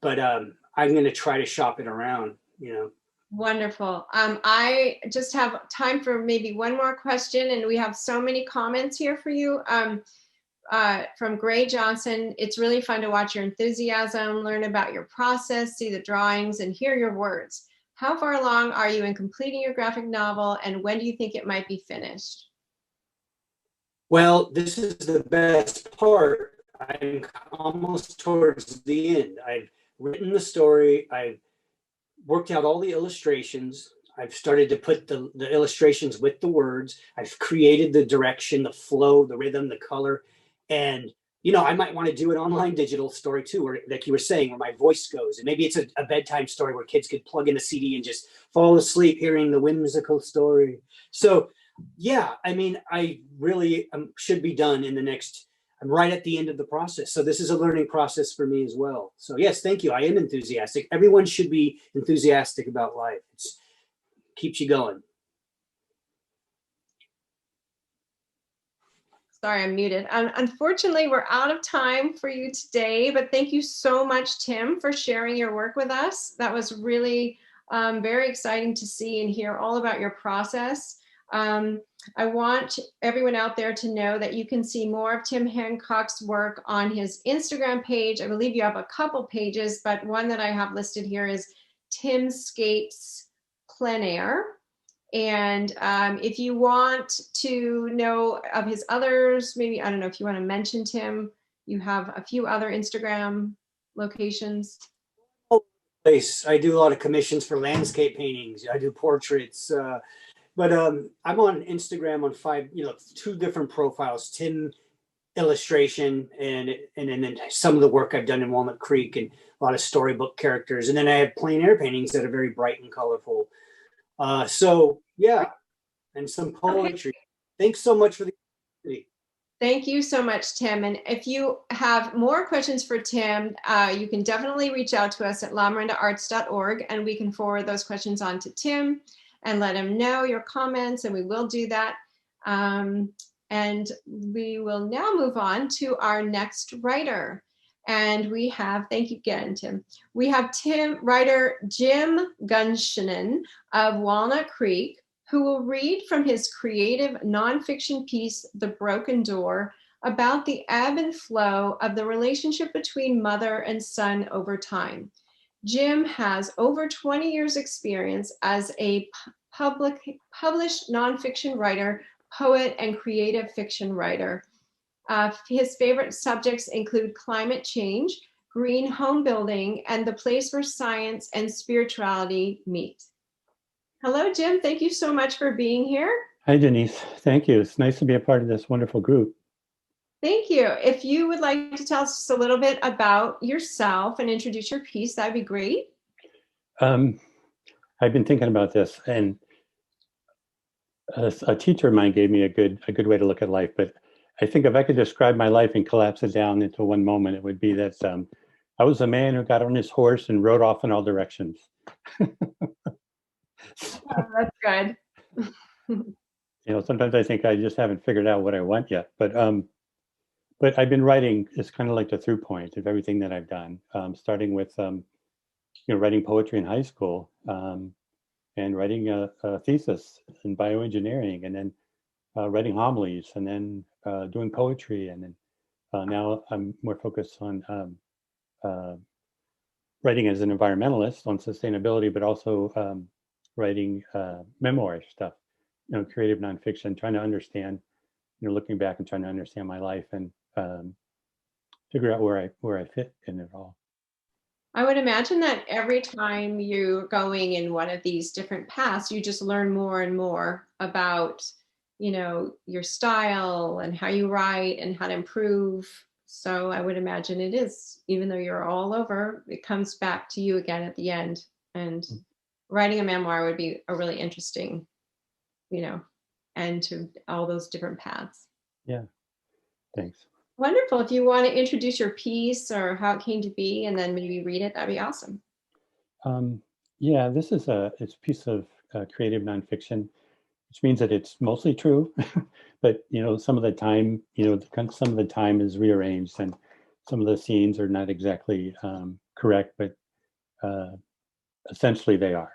But I'm going to try to shop it around, you know. Wonderful. I just have time for maybe one more question, and we have so many comments here for you. From Gray Johnson, it's really fun to watch your enthusiasm, learn about your process, see the drawings, and hear your words. How far along are you in completing your graphic novel, and when do you think it might be finished? Well, this is the best part. I'm almost towards the end. I've written the story. I've worked out all the illustrations. I've started to put the illustrations with the words. I've created the direction, the flow, the rhythm, the color. And, you know, I might want to do an online digital story too, where, like you were saying, where my voice goes. And maybe it's a bedtime story where kids could plug in a CD and just fall asleep hearing the whimsical story. So, yeah, I mean, I really should be done in the next, I'm right at the end of the process. So this is a learning process for me as well. So yes, thank you. I am enthusiastic. Everyone should be enthusiastic about life. It keeps you going. Sorry, I'm muted. Unfortunately, we're out of time for you today, but thank you so much, Tim, for sharing your work with us. That was really very exciting to see and hear all about your process. I want everyone out there to know that you can see more of Tim Hancock's work on his Instagram page. I believe you have a couple pages, but one that I have listed here is Timscapes Plein Air. And if you want to know of his others, maybe, I don't know if you want to mention Tim, you have a few other Instagram locations. I do a lot of commissions for landscape paintings. I do portraits. But I'm on Instagram on 2 different profiles, Tim illustration and then some of the work I've done in Walnut Creek and a lot of storybook characters. And then I have plein air paintings that are very bright and colorful. So yeah, and some poetry. Okay. Thanks so much for the opportunity. Thank you so much, Tim. And if you have more questions for Tim, you can definitely reach out to us at lamarindaarts.org, and we can forward those questions on to Tim and let him know your comments, and we will do that. And we will now move on to our next writer. And we have, thank you again, Tim. We have writer Jim Gunshinan of Walnut Creek, who will read from his creative nonfiction piece, The Broken Door, about the ebb and flow of the relationship between mother and son over time. Jim has over 20 years experience as a published nonfiction writer, poet, and creative fiction writer. His favorite subjects include climate change, green home building, and the place where science and spirituality meet. Hello, Jim. Thank you so much for being here. Hi, Denise. Thank you. It's nice to be a part of this wonderful group. Thank you. If you would like to tell us just a little bit about yourself and introduce your piece, that'd be great. I've been thinking about this, and a teacher of mine gave me a good way to look at life. But I think if I could describe my life and collapse it down into one moment, it would be that I was a man who got on his horse and rode off in all directions. Oh, that's good. Sometimes I think I just haven't figured out what I want yet. But I've been writing is kind of like the through point of everything that I've done, starting with writing poetry in high school and writing a thesis in bioengineering, and then writing homilies, and then doing poetry, and then now I'm more focused on writing as an environmentalist on sustainability, but also writing memoir stuff, creative nonfiction, trying to understand, looking back and trying to understand my life and figure out where I fit in it all. I would imagine that every time you're going in one of these different paths, you just learn more and more about, your style and how you write and how to improve. So I would imagine it is, even though you're all over, it comes back to you again at the end. And writing a memoir would be a really interesting, end to all those different paths. Yeah, thanks. Wonderful. If you want to introduce your piece or how it came to be and then maybe read it, that'd be awesome. Yeah, this is it's a piece of creative nonfiction, which means that it's mostly true, but some of the time, some of the time is rearranged, and some of the scenes are not exactly correct, but uh, essentially they are.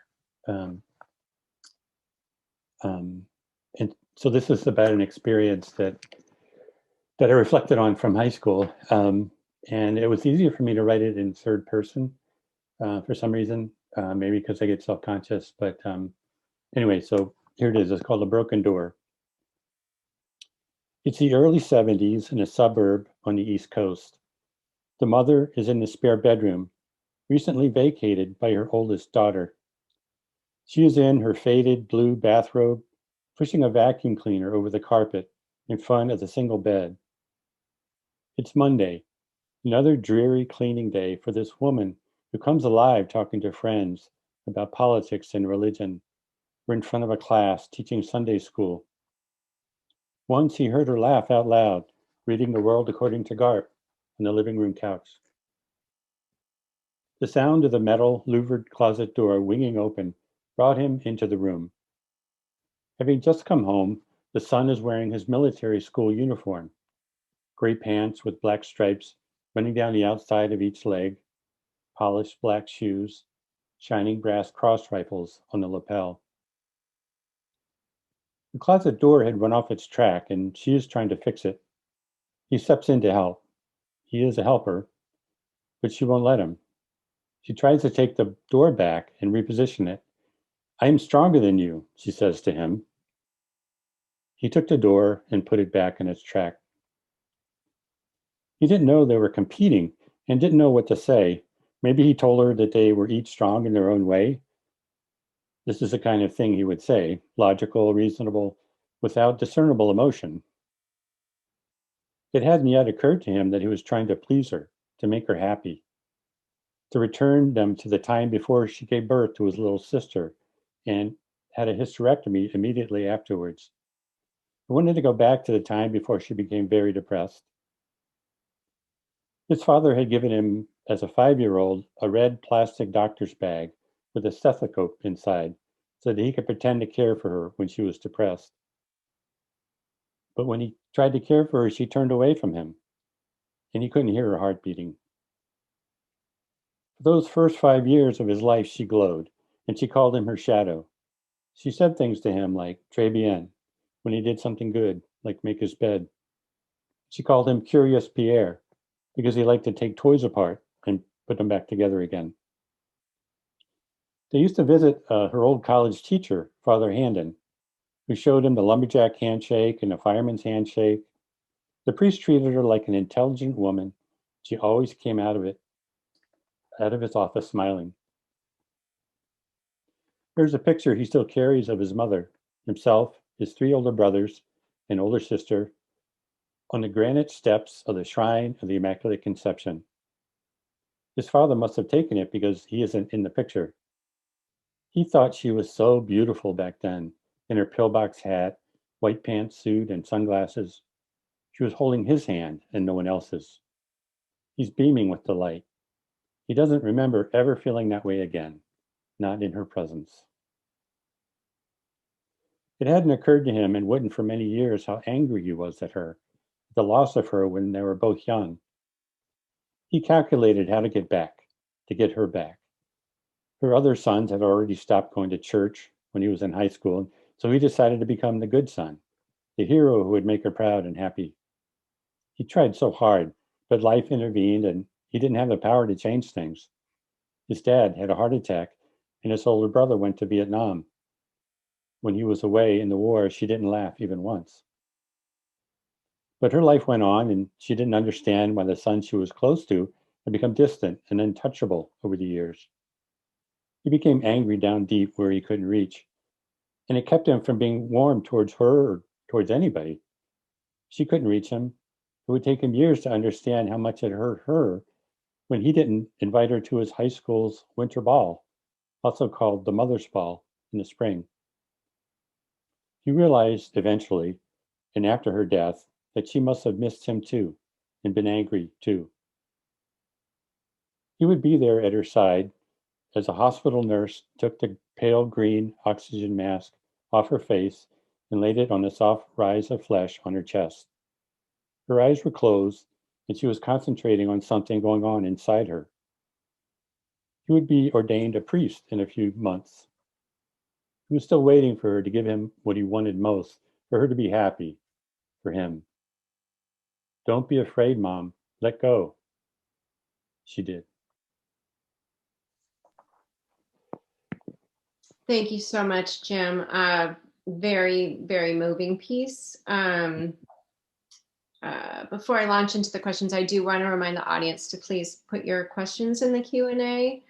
Um, um, and so this is about an experience that I reflected on from high school, and it was easier for me to write it in third person for some reason, maybe because I get self-conscious, but anyway, so here it is. It's called A Broken Door. It's the early 70s in a suburb on the East Coast. The mother is in the spare bedroom, recently vacated by her oldest daughter. She is in her faded blue bathrobe, pushing a vacuum cleaner over the carpet in front of the single bed. It's Monday, another dreary cleaning day for this woman who comes alive talking to friends about politics and religion. We're in front of a class teaching Sunday school. Once he heard her laugh out loud, reading The World According to Garp on the living room couch. The sound of the metal louvered closet door winging open brought him into the room. Having just come home, the son is wearing his military school uniform, gray pants with black stripes running down the outside of each leg, polished black shoes, shining brass cross rifles on the lapel. The closet door had run off its track, and she is trying to fix it. He steps in to help. He is a helper, but she won't let him. She tries to take the door back and reposition it. I am stronger than you, she says to him. He took the door and put it back in its track. He didn't know they were competing and didn't know what to say. Maybe he told her that they were each strong in their own way. This is the kind of thing he would say, logical, reasonable, without discernible emotion. It hadn't yet occurred to him that he was trying to please her, to make her happy, to return them to the time before she gave birth to his little sister and had a hysterectomy immediately afterwards. He wanted to go back to the time before she became very depressed. His father had given him, as a 5-year-old, a red plastic doctor's bag with a stethoscope inside so that he could pretend to care for her when she was depressed. But when he tried to care for her, she turned away from him, and he couldn't hear her heart beating. For those first 5 years of his life, she glowed, and she called him her shadow. She said things to him like "très bien" when he did something good, like make his bed. She called him Curious Pierre because he liked to take toys apart and put them back together again. They used to visit her old college teacher, Father Handon, who showed him the lumberjack handshake and the fireman's handshake. The priest treated her like an intelligent woman. She always came out of his office smiling. Here's a picture he still carries of his mother, himself, his 3 older brothers, and older sister, on the granite steps of the Shrine of the Immaculate Conception. His father must have taken it because he isn't in the picture. He thought she was so beautiful back then, in her pillbox hat, white pantsuit, and sunglasses. She was holding his hand and no one else's. He's beaming with delight. He doesn't remember ever feeling that way again, not in her presence. It hadn't occurred to him, and wouldn't for many years, how angry he was at her, the loss of her when they were both young. He calculated how to get her back. Her other sons had already stopped going to church when he was in high school, so he decided to become the good son, the hero who would make her proud and happy. He tried so hard, but life intervened and he didn't have the power to change things. His dad had a heart attack, and his older brother went to Vietnam. When he was away in the war, she didn't laugh even once. But her life went on, and she didn't understand why the son she was close to had become distant and untouchable over the years. He became angry down deep where he couldn't reach, and it kept him from being warm towards her or towards anybody. She couldn't reach him. It would take him years to understand how much it hurt her when he didn't invite her to his high school's winter ball, also called the Mother's Ball, in the spring. He realized eventually, and after her death, that she must have missed him too, and been angry too. He would be there at her side as a hospital nurse took the pale green oxygen mask off her face and laid it on the soft rise of flesh on her chest. Her eyes were closed, and she was concentrating on something going on inside her. He would be ordained a priest in a few months. He was still waiting for her to give him what he wanted most, for her to be happy, for him. Don't be afraid, Mom. Let go. She did. Thank you so much, Jim. Very, very moving piece. Before I launch into the questions, I do want to remind the audience to please put your questions in the Q&A.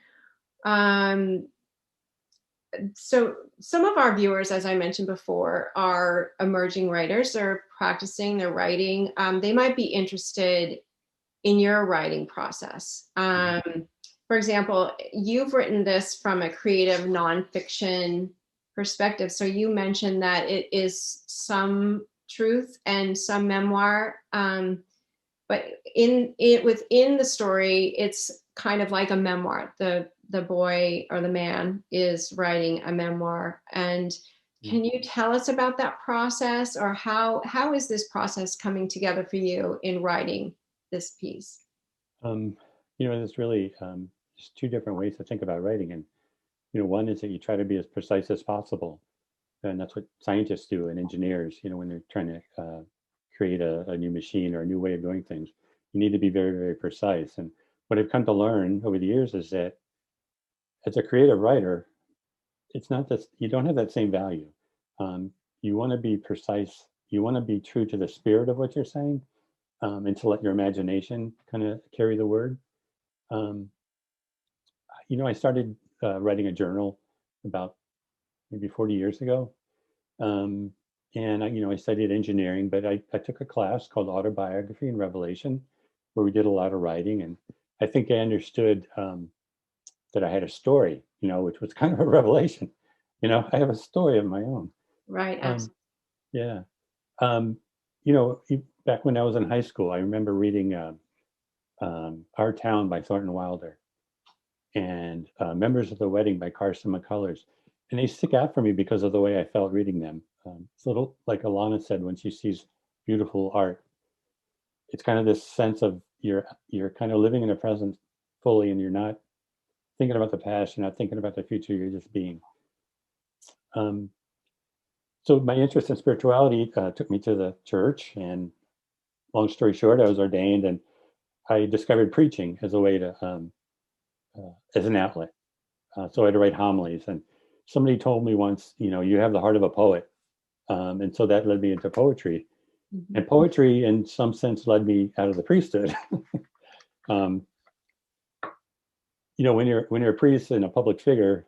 So some of our viewers, as I mentioned before, are emerging writers. They're practicing their writing. They might be interested in your writing process. For example, you've written this from a creative nonfiction perspective. So you mentioned that it is some truth and some memoir, but within the story, it's kind of like a memoir. The boy or the man is writing a memoir. And can you tell us about that process, or how is this process coming together for you in writing this piece? There's really there's two different ways to think about writing. And, one is that you try to be as precise as possible. And that's what scientists do and engineers, when they're trying to create a new machine or a new way of doing things. You need to be very, very precise. And what I've come to learn over the years is that as a creative writer, it's not that you don't have that same value. You want to be precise. You want to be true to the spirit of what you're saying, and to let your imagination kind of carry the word. I started writing a journal about maybe 40 years ago. And I studied engineering, but I took a class called Autobiography and Revelation, where we did a lot of writing. And I think I understood that I had a story, which was kind of a revelation. I have a story of my own. Right. Yeah. Back when I was in high school, I remember reading Our Town by Thornton Wilder and Members of the Wedding by Carson McCullers. And they stick out for me because of the way I felt reading them. It's a little like Elana said when she sees beautiful art. It's kind of this sense of you're kind of living in the present fully, and you're not thinking about the past, you're not thinking about the future, you're just being. So my interest in spirituality took me to the church, and long story short, I was ordained, and I discovered preaching as a way to, as an outlet. So I had to write homilies, and somebody told me once, you have the heart of a poet. And so that led me into poetry. Mm-hmm. And poetry, in some sense, led me out of the priesthood. When you're a priest and a public figure,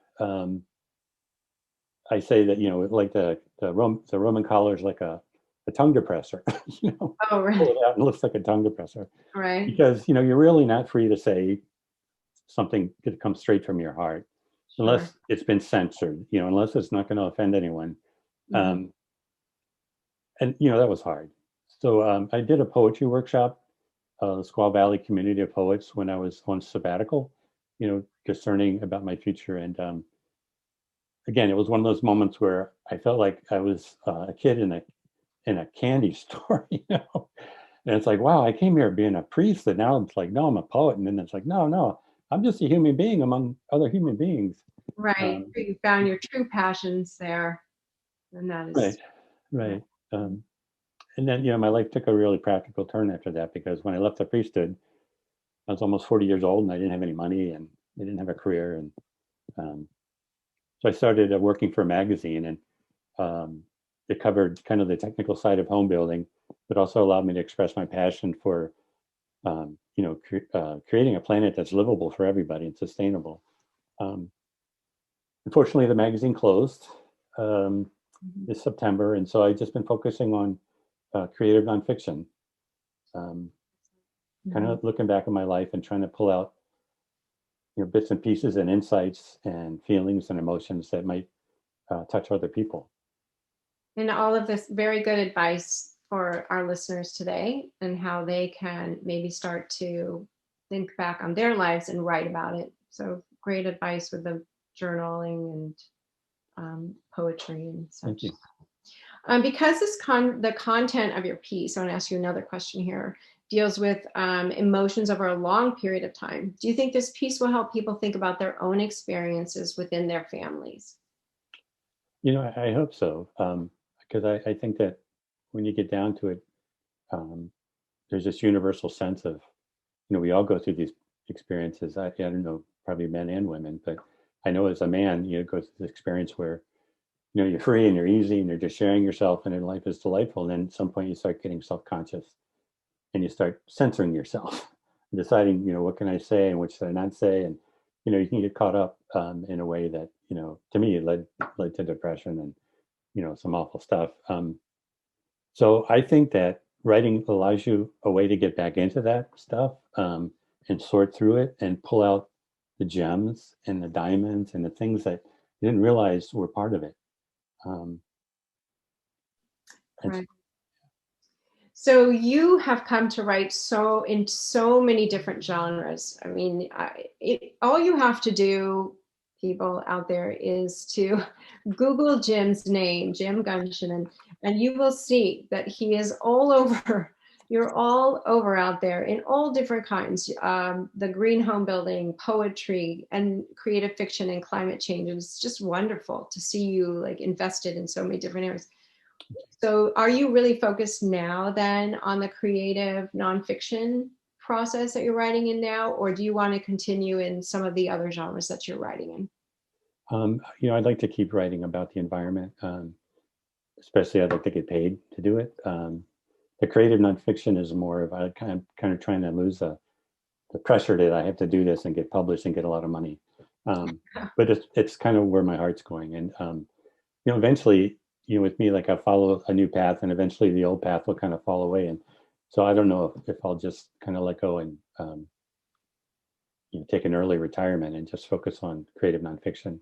I say that, like the Roman collar is like a tongue depressor. Oh, right. Pull it out and it looks like a tongue depressor. Right. Because, you're really not free to say something that comes straight from your heart. Sure. Unless it's been censored, unless it's not going to offend anyone. Mm-hmm. And, that was hard. So I did a poetry workshop, the Squaw Valley Community of Poets, when I was on sabbatical, discerning about my future. And again, it was one of those moments where I felt like I was a kid in a candy store, And it's like, wow, I came here being a priest, and now it's like, no, I'm a poet. And then it's like, no, I'm just a human being among other human beings. Right. You found your true passions there. And that is right. And then, my life took a really practical turn after that, because when I left the priesthood, I was almost 40 years old, and I didn't have any money, and I didn't have a career. And so I started working for a magazine, and it covered kind of the technical side of home building, but also allowed me to express my passion for, creating a planet that's livable for everybody and sustainable. Unfortunately, the magazine closed this September, and so I've just been focusing on creative nonfiction, kind of looking back at my life and trying to pull out, bits and pieces and insights and feelings and emotions that might touch other people. And all of this very good advice for our listeners today, and how they can maybe start to think back on their lives and write about it. So great advice with the journaling and poetry and Thank such. you. Because the content of your piece, I want to ask you another question here, deals with emotions over a long period of time. Do you think this piece will help people think about their own experiences within their families? You know, I hope so, because I think that when you get down to it, there's this universal sense of, you know, we all go through these experiences. I don't know, probably men and women, but I know as a man, you know, go through this experience where, you know, you're free and you're easy and you're just sharing yourself and life is delightful. And then at some point you start getting self-conscious and you start censoring yourself, deciding, you know, what can I say and what should I not say? And, you know, you can get caught up in a way that, you know, to me, it led to depression and, you know, some awful stuff. So I think that writing allows you a way to get back into that stuff and sort through it and pull out the gems and the diamonds and the things that you didn't realize were part of it. Right. So you have come to write in so many different genres. I mean, all you have to do, people out there, is to Google Jim's name, Jim Gunshinan, and you will see that he is all over. You're all over out there in all different kinds. The green home building, poetry, and creative fiction and climate change. It's just wonderful to see you like invested in so many different areas. So are you really focused now then on the creative nonfiction process that you're writing in now, or do you want to continue in some of the other genres that you're writing in? You know, I'd like to keep writing about the environment, especially I'd like to get paid to do it. The creative nonfiction is more of, I'm kind of trying to lose the pressure that I have to do this and get published and get a lot of money. But it's kind of where my heart's going. And, you know, eventually, you know, with me, like I follow a new path and eventually the old path will kind of fall away. And so I don't know if I'll just kind of let go and, you know, take an early retirement and just focus on creative nonfiction.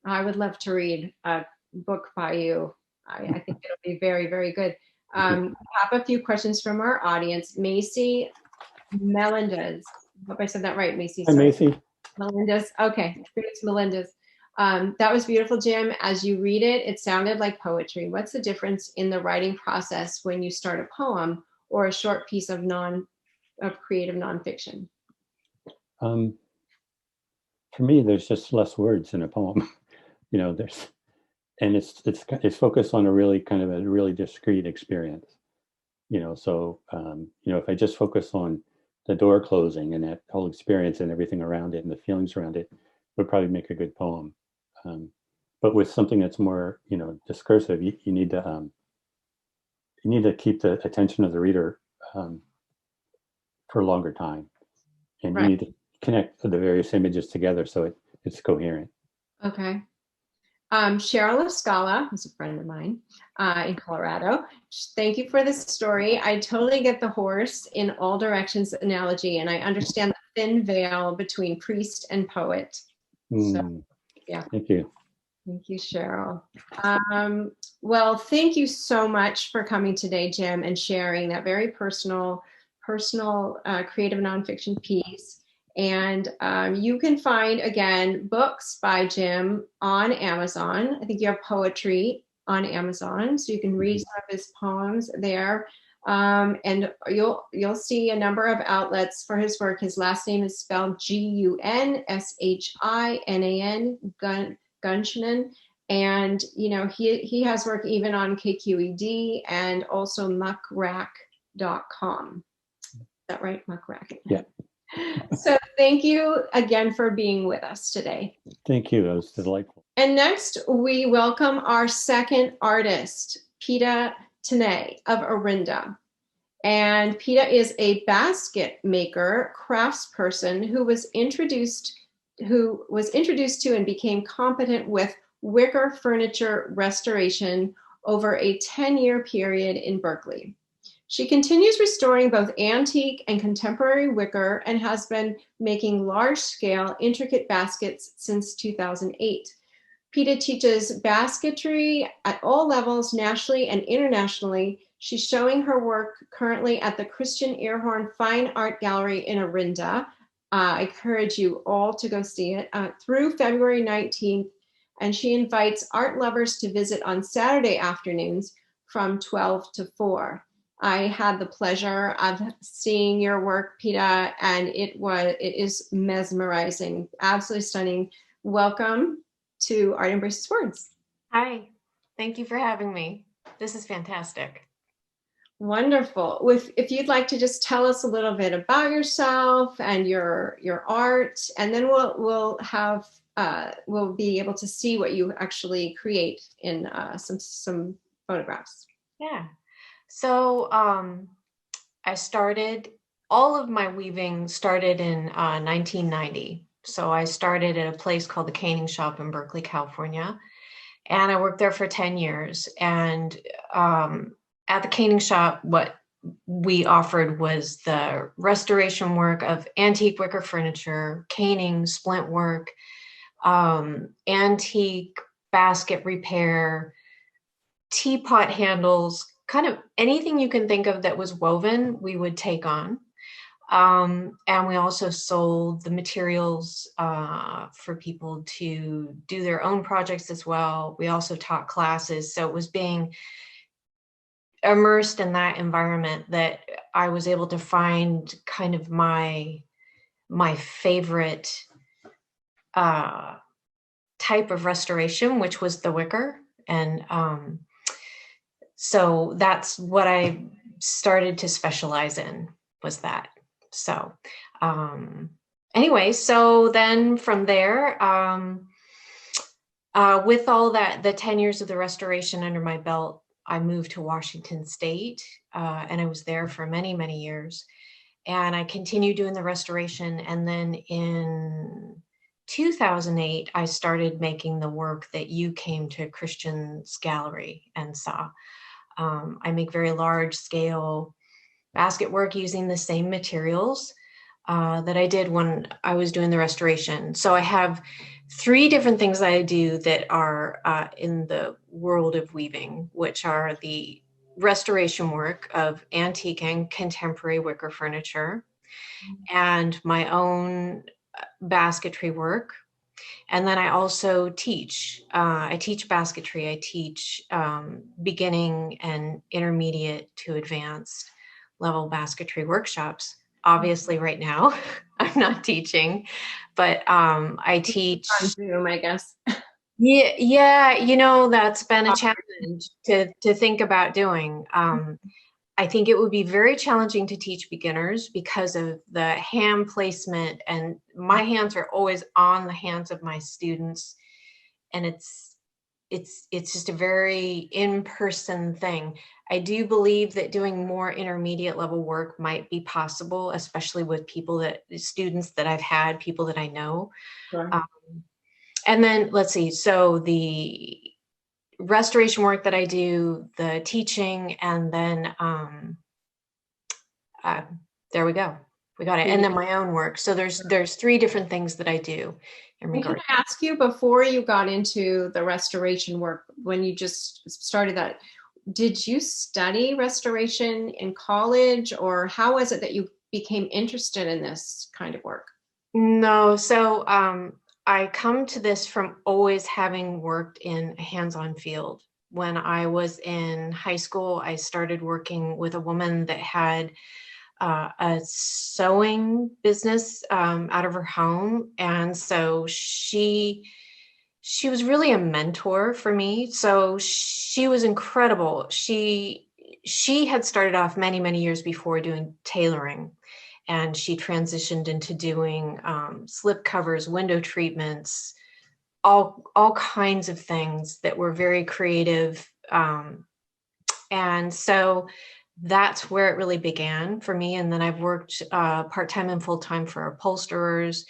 I would love to read a book by you. I think it'll be very, very good. I have a few questions from our audience. Macy Melendez. I hope I said that right, Macy. Hi, Macy. Melendez. Okay, it's Melendez. That was beautiful, Jim. As you read it, it sounded like poetry. What's the difference in the writing process when you start a poem or a short piece of creative nonfiction? For me, there's just less words in a poem. You know, it's focused on a really discrete experience. You know, so you know, if I just focus on the door closing and that whole experience and everything around it and the feelings around it, would probably make a good poem. But with something that's more, you know, discursive, you need to keep the attention of the reader for a longer time, and you need to connect the various images together so it's coherent. Okay. Cheryl Escala, who's a friend of mine in Colorado. Thank you for this story. I totally get the horse in all directions analogy, and I understand the thin veil between priest and poet. So, yeah. Thank you. Thank you, Cheryl. Well, thank you so much for coming today, Jim, and sharing that very personal creative nonfiction piece. And you can find, again, books by Jim on Amazon. I think you have poetry on Amazon, so you can read some of his poems there. And you'll see a number of outlets for his work. His last name is spelled Gunshinan, Gunshinan. And, you know, he has work even on KQED and also muckrack.com. Is that right? Muckrack. Yeah. So thank you again for being with us today. Thank you. That was delightful. And next, we welcome our second artist, Peeta Tinay of Orinda. And Peeta is a basket maker, craftsperson who was introduced to and became competent with wicker furniture restoration over a 10-year period in Berkeley. She continues restoring both antique and contemporary wicker and has been making large-scale, intricate baskets since 2008. Peeta teaches basketry at all levels, nationally and internationally. She's showing her work currently at the Christian Earhorn Fine Art Gallery in Orinda. I encourage you all to go see it through February 19th. And she invites art lovers to visit on Saturday afternoons from 12 to 4. I had the pleasure of seeing your work, Peeta, and it is mesmerizing, absolutely stunning. Welcome to Art Embraces Words. Hi, thank you for having me. This is fantastic. Wonderful. If you'd like to just tell us a little bit about yourself and your art, and then we'll be able to see what you actually create in some photographs. Yeah. So I started, all of my weaving started in 1990. So I started at a place called the Canning Shop in Berkeley, California. And I worked there for 10 years. And at the Canning Shop, what we offered was the restoration work of antique wicker furniture, caning, splint work, antique basket repair, teapot handles, kind of anything you can think of that was woven, we would take on. And we also sold the materials for people to do their own projects as well. We also taught classes. So it was being immersed in that environment that I was able to find kind of my favorite type of restoration, which was the wicker. And so that's what I started to specialize in, was that. So anyway, so then from there, with all that, the 10 years of the restoration under my belt, I moved to Washington State, and I was there for many, many years. And I continued doing the restoration. And then in 2008, I started making the work that you came to Christian's gallery and saw. I make very large scale basket work using the same materials that I did when I was doing the restoration. So I have 3 different things that I do that are in the world of weaving, which are the restoration work of antique and contemporary wicker furniture, and my own basketry work. And then I also teach. I teach basketry. I teach beginning and intermediate to advanced level basketry workshops. Obviously, right now, I'm not teaching, but I teach. On Zoom, I guess. Yeah, you know, that's been a challenge to think about doing. I think it would be very challenging to teach beginners because of the hand placement, and my hands are always on the hands of my students, and it's just a very in-person thing. I do believe that doing more intermediate level work might be possible, especially with students that I've had, people that I know. Sure. And then let's see, so the restoration work that I do, the teaching, and then there we go. We got it. And then my own work. So there's 3 different things that I do in regard. Can I ask you, before you got into the restoration work, when you just started that, did you study restoration in college, or how was it that you became interested in this kind of work? No, so I come to this from always having worked in a hands-on field. When I was in high school, I started working with a woman that had a sewing business out of her home. And so she was really a mentor for me. So she was incredible. She had started off many, many years before doing tailoring. And she transitioned into doing slip covers, window treatments, all kinds of things that were very creative. And so that's where it really began for me. And then I've worked part-time and full-time for upholsterers.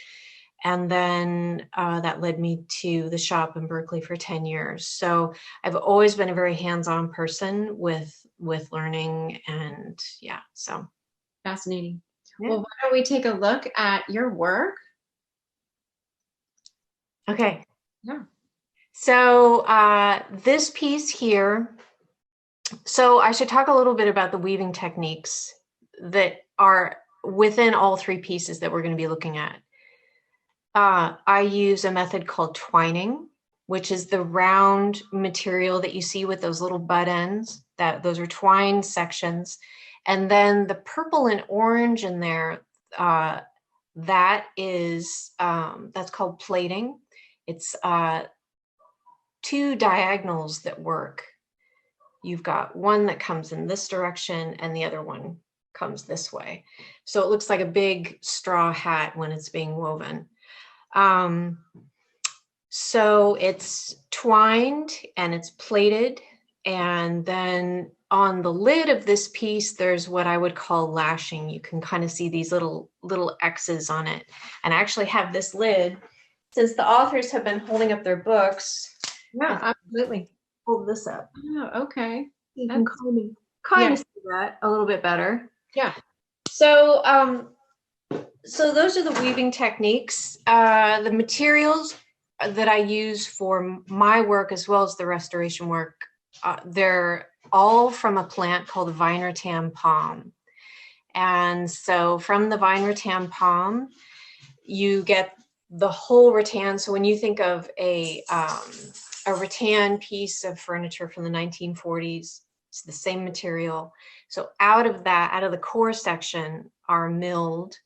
And then that led me to the shop in Berkeley for 10 years. So I've always been a very hands-on person with learning, and yeah, so. Fascinating. Yeah. Well, why don't we take a look at your work? Okay. Yeah. So this piece here, so I should talk a little bit about the weaving techniques that are within all three pieces that we're going to be looking at. I use a method called twining, which is the round material that you see with those little butt ends, those are twined sections. And then the purple and orange in there, that's called plating. It's two diagonals that work. You've got one that comes in this direction and the other one comes this way. So it looks like a big straw hat when it's being woven. So it's twined and it's plated. And then on the lid of this piece, there's what I would call lashing. You can kind of see these little X's on it. And I actually have this lid, since the authors have been holding up their books. Yeah, absolutely. Hold this up. Oh, okay. You can kind of see that a little bit better. Yeah. So, so those are the weaving techniques. The materials that I use for my work as well as the restoration work, they're all from a plant called the vine rattan palm. And so from the vine rattan palm, you get the whole rattan. So when you think of a rattan piece of furniture from the 1940s, it's the same material. So out of the core section are milled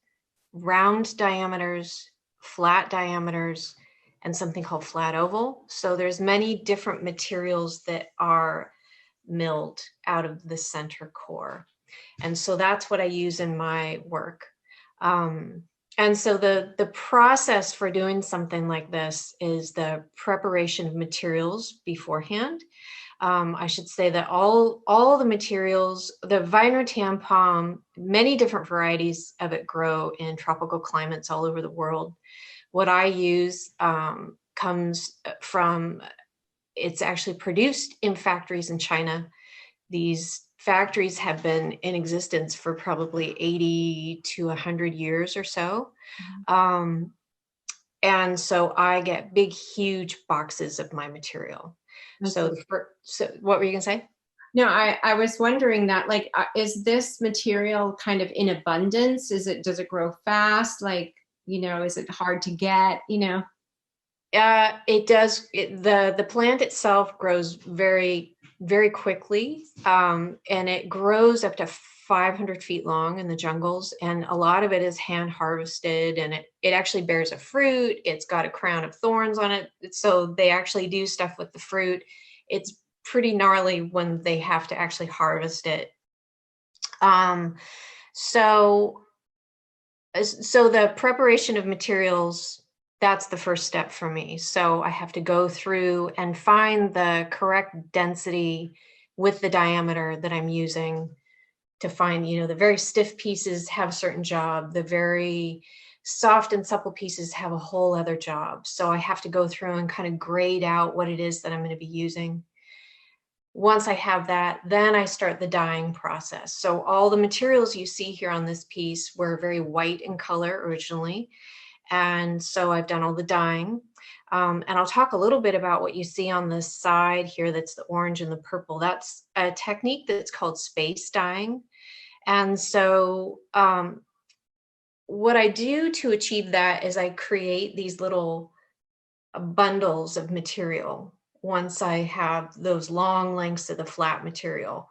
round diameters, flat diameters, and something called flat oval. So there's many different materials that are milled out of the center core. And so that's what I use in my work. And so the process for doing something like this is the preparation of materials beforehand. I should say that all the materials, the vine rattan palm, many different varieties of it grow in tropical climates all over the world. What I use comes from, it's actually produced in factories in China. These factories have been in existence for probably 80 to 100 years or so. And so I get big, huge boxes of my material. So what were you gonna say? No, I was wondering that, like, is this material kind of in abundance? Does it grow fast? Like, is it hard to get, It does. The plant itself grows very, very quickly. And it grows up to 500 feet long in the jungles. And a lot of it is hand harvested, and it actually bears a fruit. It's got a crown of thorns on it. So they actually do stuff with the fruit. It's pretty gnarly when they have to actually harvest it. So the preparation of materials, that's the first step for me. So I have to go through and find the correct density with the diameter that I'm using to find, the very stiff pieces have a certain job. The very soft and supple pieces have a whole other job. So I have to go through and kind of grade out what it is that I'm going to be using. Once I have that, then I start the dyeing process. So all the materials you see here on this piece were very white in color originally. And so I've done all the dyeing. And I'll talk a little bit about what you see on the side here, that's the orange and the purple. That's a technique that's called space dyeing. And so what I do to achieve that is I create these little bundles of material. Once I have those long lengths of the flat material,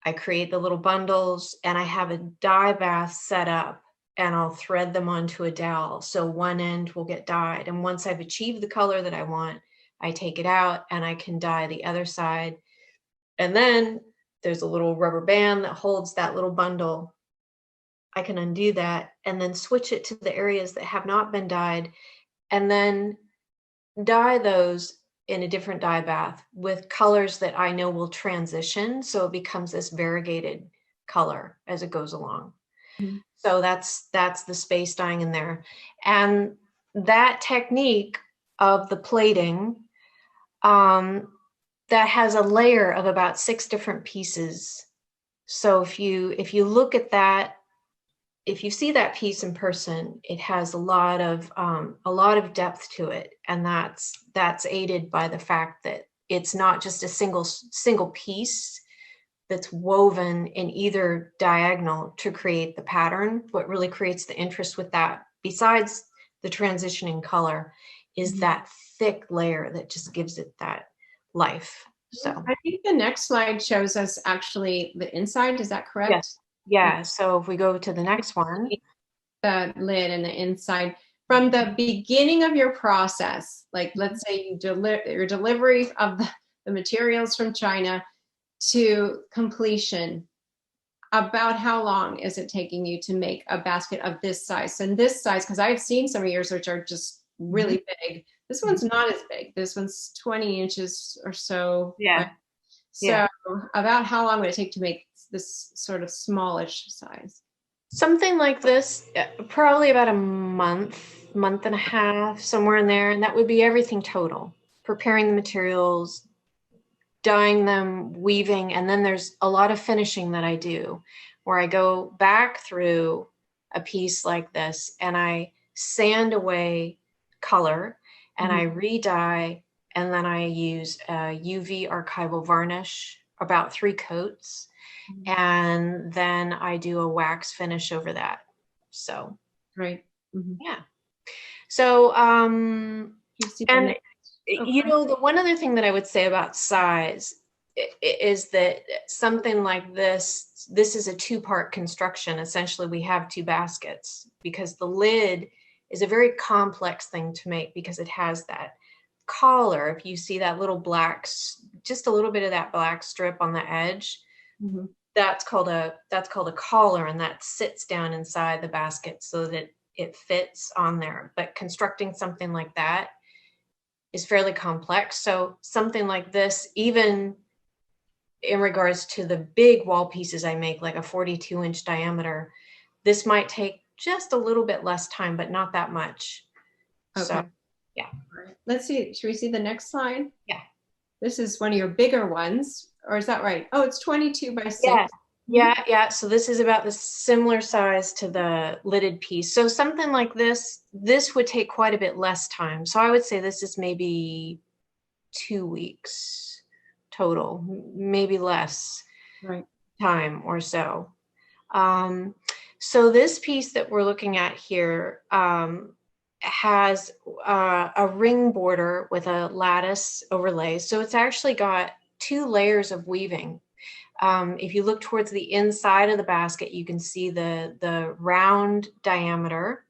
I create the little bundles, and I have a dye bath set up, and I'll thread them onto a dowel. So one end will get dyed. And once I've achieved the color that I want, I take it out and I can dye the other side. And then there's a little rubber band that holds that little bundle. I can undo that and then switch it to the areas that have not been dyed, and then dye those in a different dye bath with colors that I know will transition. So it becomes this variegated color as it goes along. Mm-hmm. So that's the space dyeing in there. And that technique of the plating, that has a layer of about 6 different pieces. So if you look at that, if you see that piece in person, it has a lot of depth to it, and that's aided by the fact that it's not just a single piece that's woven in either diagonal to create the pattern. What really creates the interest with that, besides the transitioning color, is that thick layer that just gives it that life. So I think the next slide shows us actually the inside. Is that correct? yes. Yeah. So if we go to the next one, the lid and the inside, from the beginning of your process, like let's say you your delivery of the materials from China to completion, about how long is it taking you to make a basket of this size? And this size, because I've seen some of yours which are just really big. This one's not as big. This one's 20 inches or so. Yeah. So Yeah. about how long would it take to make this sort of smallish size? Something like this, probably about a month and a half, somewhere in there. And that would be everything total. Preparing the materials, dyeing them, weaving, and then there's a lot of finishing that I do where I go back through a piece like this and I sand away color and I re-dye, and then I use a UV archival varnish, about 3 coats, and then I do a wax finish over that. So Right. yeah. So You see and you know, the one other thing that I would say about size is that something like this is a 2-part construction. Essentially, we have 2 baskets because the lid is a very complex thing to make because it has that collar. If you see that little black, just a little bit of that black strip on the edge, that's called a collar, and that sits down inside the basket so that it fits on there. But constructing something like that is fairly complex. So something like this, even in regards to the big wall pieces I make, like a 42-inch diameter, this might take just a little bit less time, but not that much. Okay. So, yeah. Let's see. Should we see the next slide? Yeah. This is one of your bigger ones, or is that right? Oh, it's 22 by 6. Yeah. So this is about the similar size to the lidded piece. So something like this would take quite a bit less time. So I would say this is maybe 2 weeks total, maybe less time or so. So this piece that we're looking at here has a ring border with a lattice overlay. So it's actually got 2 layers of weaving. If you look towards the inside of the basket, you can see the round diameter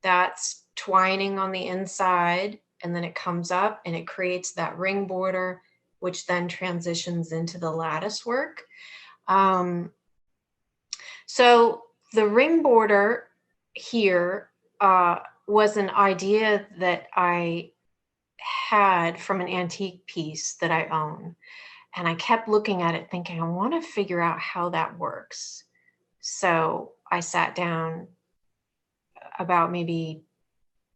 that's twining on the inside, and then it comes up and it creates that ring border, which then transitions into the lattice work. So the ring border here was an idea that I had from an antique piece that I own. And I kept looking at it thinking, I want to figure out how that works. So I sat down about maybe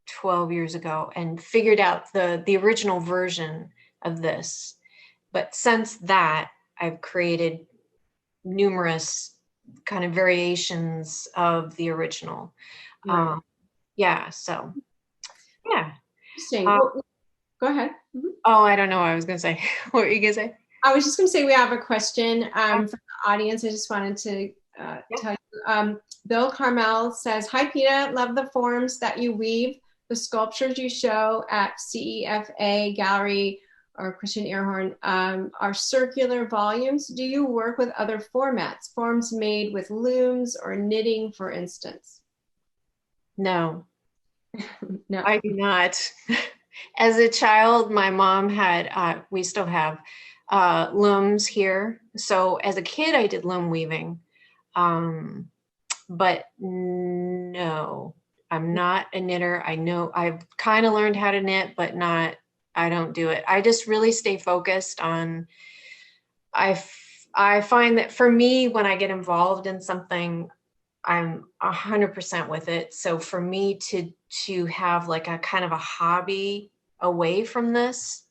12 years ago and figured out the original version of this. But since that, I've created numerous kind of variations of the original. Yeah, so yeah. Interesting. Go ahead. Oh, I don't know what I was going to say. What were you going to say? I was just going to say we have a question from the audience. I just wanted to tell you. Bill Carmel says, "Hi, Peeta. Love the forms that you weave. The sculptures you show at CEFA Gallery or Christian Earhorn are circular volumes. Do you work with other formats, forms made with looms or knitting, for instance?" No. No, I do not. As a child, my mom had, we still have looms here. So as a kid, I did loom weaving. But no, I'm not a knitter. I know I've kind of learned how to knit, but I don't do it. I just really stay focused on, I find that for me, when I get involved in something, I'm 100% with it. So for me to have like a kind of a hobby away from this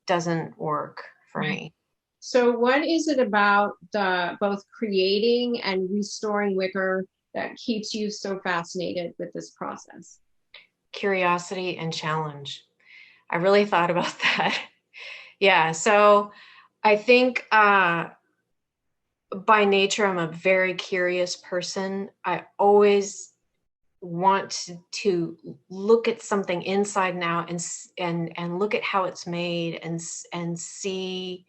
doesn't work for me. So what is it about both creating and restoring wicker that keeps you so fascinated with this process? Curiosity and challenge. I really thought about that. Yeah, so I think by nature, I'm a very curious person. I always want to look at something inside and out and look at how it's made and see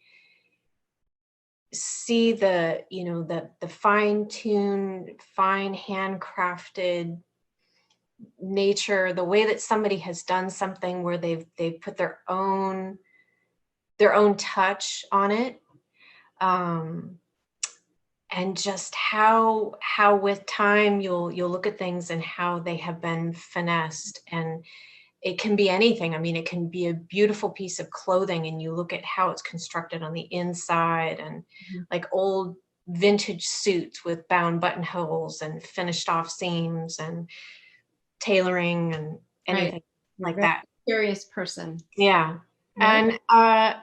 the, you know, the fine-tuned, fine handcrafted nature, the way that somebody has done something where they've put their own touch on it. And just how with time you'll look at things and how they have been finessed. And it can be anything. I mean, it can be a beautiful piece of clothing and you look at how it's constructed on the inside, and like old vintage suits with bound buttonholes and finished off seams and tailoring and anything like that. Curious person. Yeah. Right. And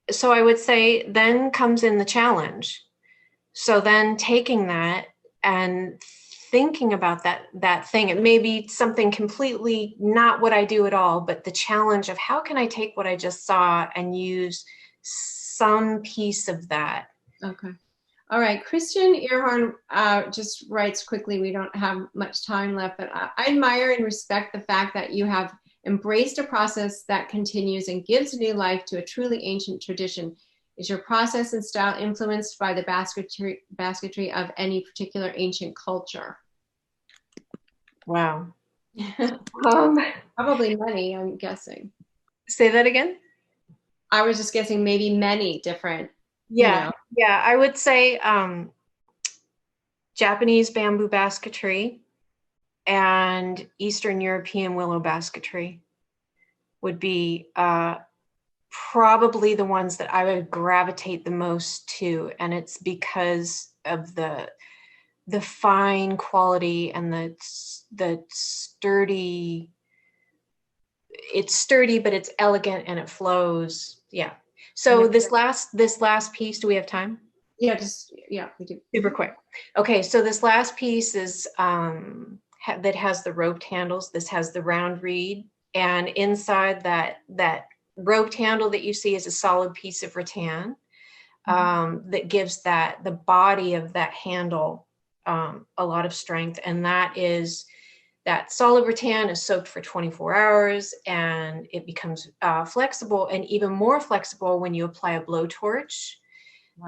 so I would say then comes in the challenge. So then taking that and thinking about that thing, it may be something completely not what I do at all, but the challenge of how can I take what I just saw and use some piece of that. Okay. All right. Christian Earhorn just writes quickly, we don't have much time left, but I admire and respect the fact that you have embraced a process that continues and gives new life to a truly ancient tradition. Is your process and style influenced by the basketry of any particular ancient culture? Wow. Probably many, I'm guessing. Say that again? I was just guessing maybe many different. Yeah. You know. Yeah, I would say Japanese bamboo basketry and Eastern European willow basketry would be probably the ones that I would gravitate the most to. And it's because of the fine quality and the sturdy, it's sturdy, but it's elegant and it flows. Yeah. So this last piece, do we have time? Yeah, we do. Super quick. Okay, so this last piece is that has the roped handles. This has the round reed, and inside that roped handle that you see is a solid piece of rattan that gives the body of that handle a lot of strength, and that solid rattan is soaked for 24 hours and it becomes flexible, and even more flexible when you apply a blowtorch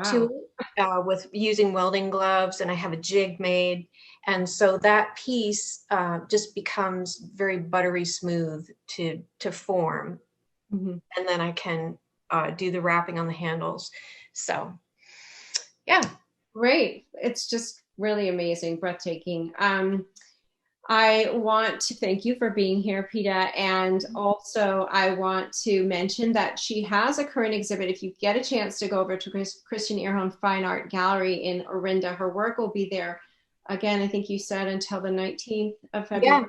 to it with using welding gloves. And I have a jig made. And so that piece just becomes very buttery smooth to form. And then I can do the wrapping on the handles. So, yeah. Great. It's just really amazing, breathtaking. I want to thank you for being here, Peeta. And also I want to mention that she has a current exhibit. If you get a chance to go over to Christian Earhorn Fine Art Gallery in Orinda, her work will be there. Again, I think you said until the 19th of February. Yeah.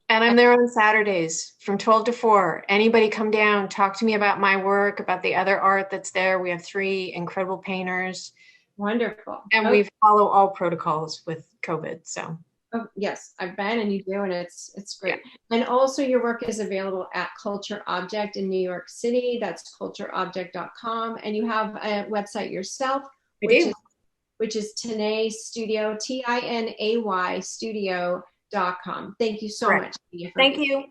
And I'm there on Saturdays from 12 to 4. Anybody come down, talk to me about my work, about the other art that's there. We have 3 incredible painters. Wonderful. And we follow all protocols with COVID, so. Oh, yes, I've been, and you do, and it's great. Yeah. And also your work is available at Culture Object in New York City. That's cultureobject.com. And you have a website yourself, which is Tinay Studio, TINAY Studio.com. Thank you so much. Thank you.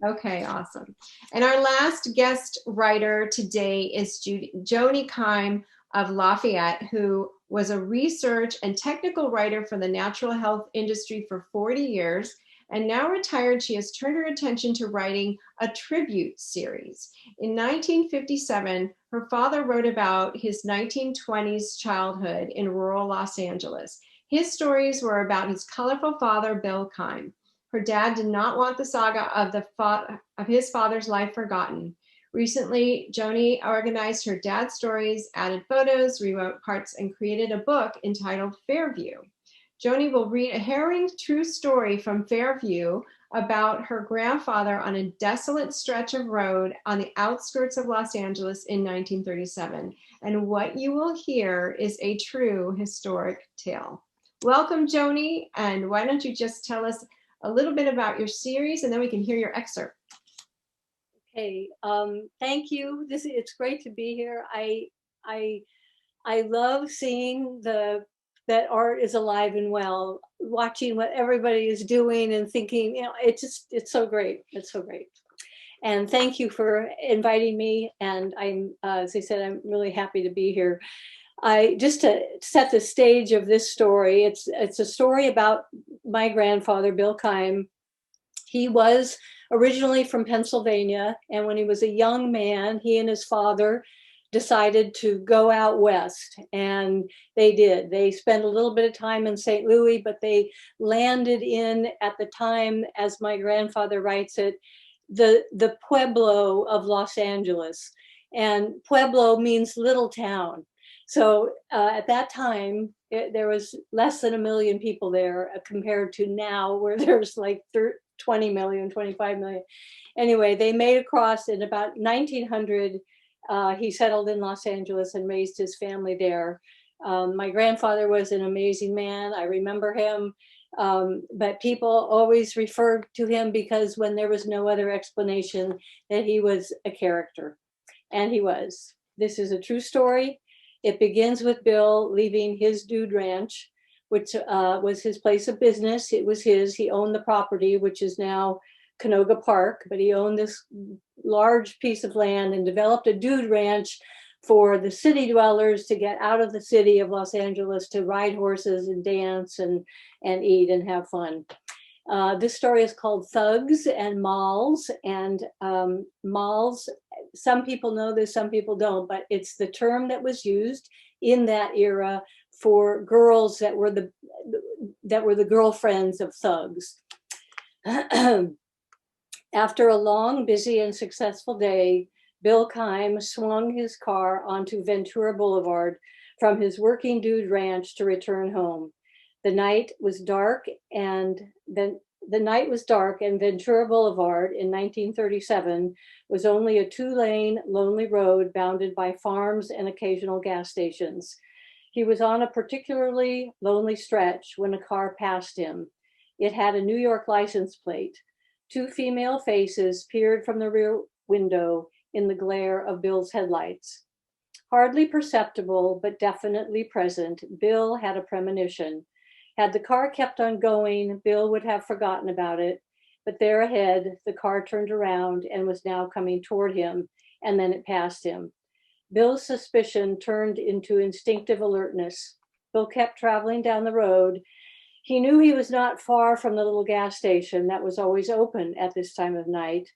Okay, awesome. And our last guest writer today is Joni Keim of Lafayette, who was a research and technical writer for the natural health industry for 40 years. And now retired, she has turned her attention to writing a tribute series. In 1957, her father wrote about his 1920s childhood in rural Los Angeles. His stories were about his colorful father, Bill Keim. Her dad did not want the saga of his father's life forgotten. Recently, Joni organized her dad's stories, added photos, rewrote parts, and created a book entitled Fairview. Joni will read a harrowing true story from Fairview about her grandfather on a desolate stretch of road on the outskirts of Los Angeles in 1937. And what you will hear is a true historic tale. Welcome, Joni, and why don't you just tell us a little bit about your series, and then we can hear your excerpt. Okay, thank you. It's great to be here. I I love seeing that art is alive and well, watching what everybody is doing and thinking, it's so great. It's so great. And thank you for inviting me. And I'm, as I said, I'm really happy to be here. Just to set the stage of this story, it's a story about my grandfather, Bill Keim. He was originally from Pennsylvania, and when he was a young man, he and his father decided to go out west, and they did. They spent a little bit of time in St. Louis, but they landed in, at the time, as my grandfather writes it, the Pueblo of Los Angeles. And Pueblo means little town. So at that time, there was less than 1 million people there compared to now, where there's like 20 million, 25 million. Anyway, they made across in about 1900. He settled in Los Angeles and raised his family there. My grandfather was an amazing man. I remember him. But people always referred to him because when there was no other explanation, that he was a character. And he was. This is a true story. It begins with Bill leaving his dude ranch, which was his place of business. It was his. He owned the property, which is now Canoga Park, but he owned this large piece of land and developed a dude ranch for the city dwellers to get out of the city of Los Angeles to ride horses and dance and eat and have fun. This story is called Thugs and Malls, and malls, some people know this, some people don't, but it's the term that was used in that era for girls that were the girlfriends of thugs. After a long, busy, and successful day, Bill Keim swung his car onto Ventura Boulevard from his working dude ranch to return home. The night was dark, and Ventura Boulevard in 1937 was only a 2-lane, lonely road bounded by farms and occasional gas stations. He was on a particularly lonely stretch when a car passed him. It had a New York license plate. 2 female faces peered from the rear window in the glare of Bill's headlights. Hardly perceptible, but definitely present, Bill had a premonition. Had the car kept on going, Bill would have forgotten about it, but there ahead, the car turned around and was now coming toward him, and then it passed him. Bill's suspicion turned into instinctive alertness. Bill kept traveling down the road. He knew he was not far from the little gas station that was always open at this time of night.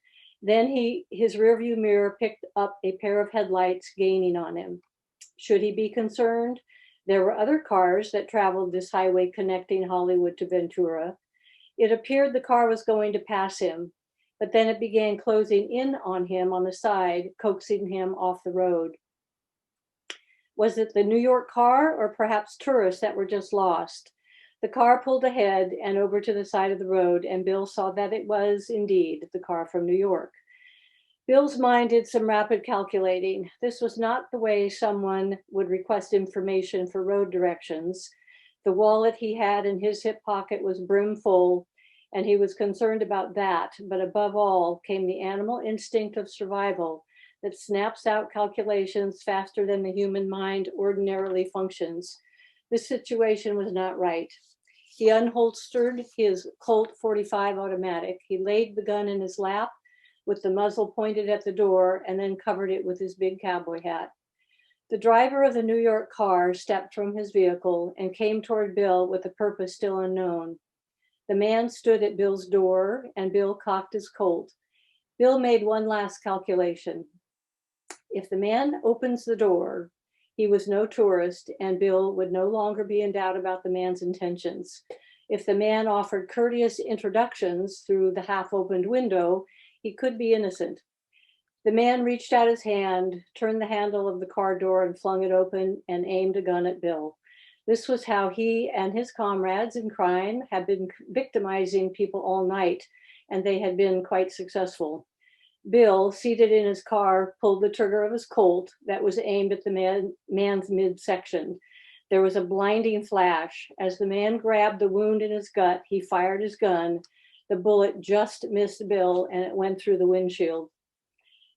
Then his rearview mirror picked up a pair of headlights gaining on him. Should he be concerned? There were other cars that traveled this highway connecting Hollywood to Ventura. It appeared the car was going to pass him, but then it began closing in on him on the side, coaxing him off the road. Was it the New York car or perhaps tourists that were just lost? The car pulled ahead and over to the side of the road, and Bill saw that it was indeed the car from New York. Bill's mind did some rapid calculating. This was not the way someone would request information for road directions. The wallet he had in his hip pocket was brim full, and he was concerned about that. But above all came the animal instinct of survival that snaps out calculations faster than the human mind ordinarily functions. This situation was not right. He unholstered his Colt .45 automatic. He laid the gun in his lap with the muzzle pointed at the door and then covered it with his big cowboy hat. The driver of the New York car stepped from his vehicle and came toward Bill with a purpose still unknown. The man stood at Bill's door and Bill cocked his Colt. Bill made one last calculation. If the man opens the door, he was no tourist, and Bill would no longer be in doubt about the man's intentions. If the man offered courteous introductions through the half-opened window, he could be innocent. The man reached out his hand, turned the handle of the car door and flung it open and aimed a gun at Bill. This was how he and his comrades in crime had been victimizing people all night, and they had been quite successful. Bill, seated in his car, pulled the trigger of his Colt that was aimed at the man's midsection. There was a blinding flash. As the man grabbed the wound in his gut, he fired his gun. The bullet just missed Bill and it went through the windshield.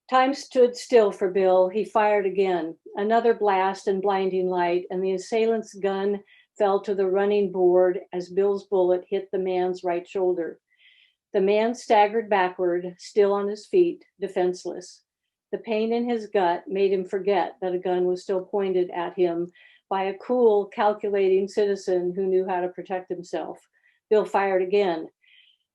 Time stood still for Bill. He fired again. Another blast and blinding light, and the assailant's gun fell to the running board as Bill's bullet hit the man's right shoulder. The man staggered backward, still on his feet, defenseless. The pain in his gut made him forget that a gun was still pointed at him by a cool, calculating citizen who knew how to protect himself. Bill fired again.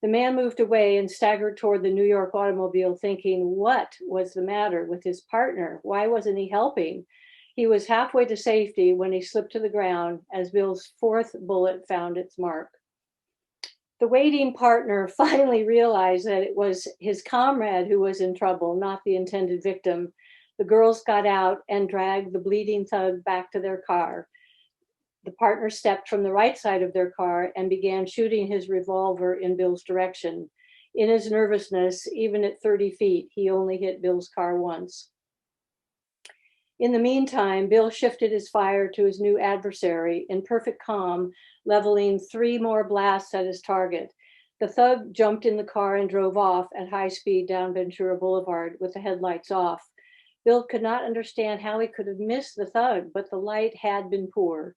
The man moved away and staggered toward the New York automobile, thinking, what was the matter with his partner? Why wasn't he helping? He was halfway to safety when he slipped to the ground as Bill's fourth bullet found its mark. The waiting partner finally realized that it was his comrade who was in trouble, not the intended victim. The girls got out and dragged the bleeding thug back to their car. The partner stepped from the right side of their car and began shooting his revolver in Bill's direction. In his nervousness, even at 30 feet, he only hit Bill's car once. In the meantime, Bill shifted his fire to his new adversary in perfect calm, leveling 3 more blasts at his target. The thug jumped in the car and drove off at high speed down Ventura Boulevard with the headlights off. Bill could not understand how he could have missed the thug, but the light had been poor.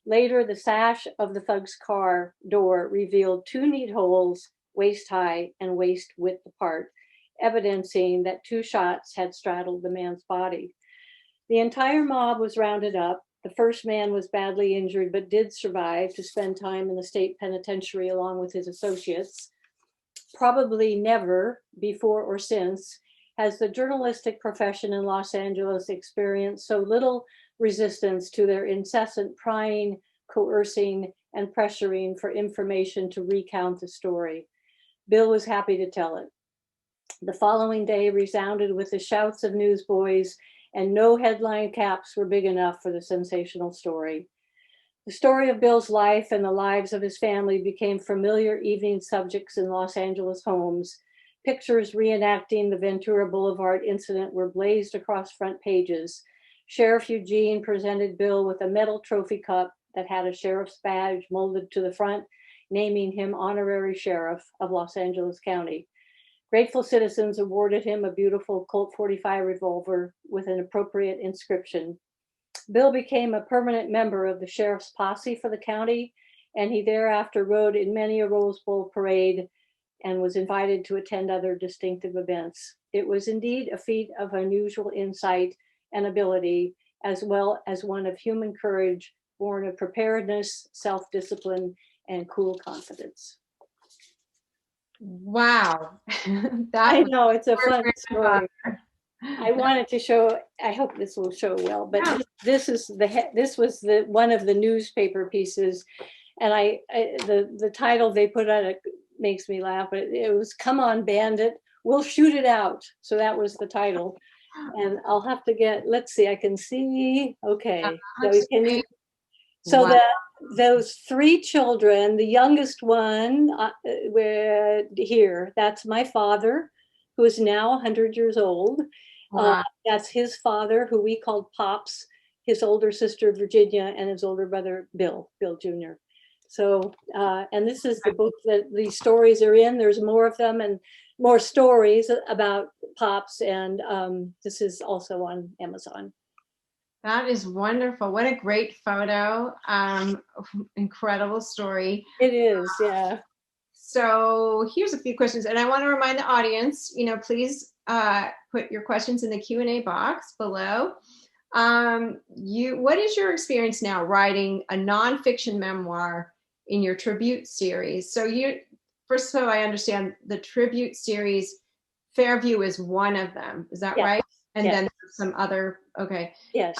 Later, the sash of the thug's car door revealed 2 neat holes, waist high and waist width apart, evidencing that 2 shots had straddled the man's body. The entire mob was rounded up. The first man was badly injured, but did survive to spend time in the state penitentiary along with his associates. Probably never, before or since, has the journalistic profession in Los Angeles experienced so little resistance to their incessant prying, coercing, and pressuring for information to recount the story. Bill was happy to tell it. The following day resounded with the shouts of newsboys, and no headline caps were big enough for the sensational story. The story of Bill's life and the lives of his family became familiar evening subjects in Los Angeles homes. Pictures reenacting the Ventura Boulevard incident were blazed across front pages. Sheriff Eugene presented Bill with a metal trophy cup that had a sheriff's badge molded to the front, naming him honorary sheriff of Los Angeles County. Grateful citizens awarded him a beautiful Colt 45 revolver with an appropriate inscription. Bill became a permanent member of the sheriff's posse for the county, and he thereafter rode in many a Rose Bowl parade and was invited to attend other distinctive events. It was indeed a feat of unusual insight and ability, as well as one of human courage, born of preparedness, self-discipline, and cool confidence. Wow. I know, it's a fun That story. I wanted to show, I hope this will show well, but Yeah. this was one of the newspaper pieces. And the title they put on it makes me laugh, but it was "Come On Bandit, We'll Shoot It Out." So that was the title. And I'll have to let's see, I can see, okay. So Wow. those 3 children, the youngest one, that's my father, who is now 100 years old. Wow. That's his father, who we called Pops, his older sister, Virginia, and his older brother, Bill Jr. So, and this is the book that these stories are in. There's more of them and more stories about Pops, and this is also on Amazon. That is wonderful. What a great photo. Incredible story. It is, yeah. So here's a few questions, and I want to remind the audience, please put your questions in the Q&A box below. What is your experience now writing a nonfiction memoir in your tribute series? So first of all, I understand the tribute series, Fairview is one of them. Is that right? And then some other, okay. Yes.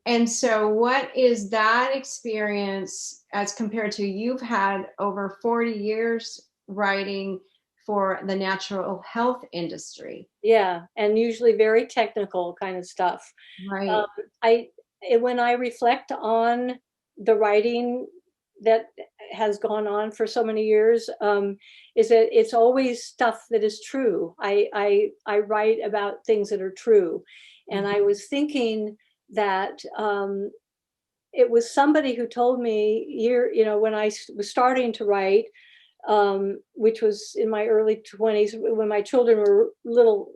And so what is that experience as compared to you've had over 40 years writing for the natural health industry? Yeah, and usually very technical kind of stuff. Right. When I reflect on the writing that has gone on for so many years, is that it's always stuff that is true. I write about things that are true. And I was thinking that it was somebody who told me when I was starting to write, which was in my early 20s when my children were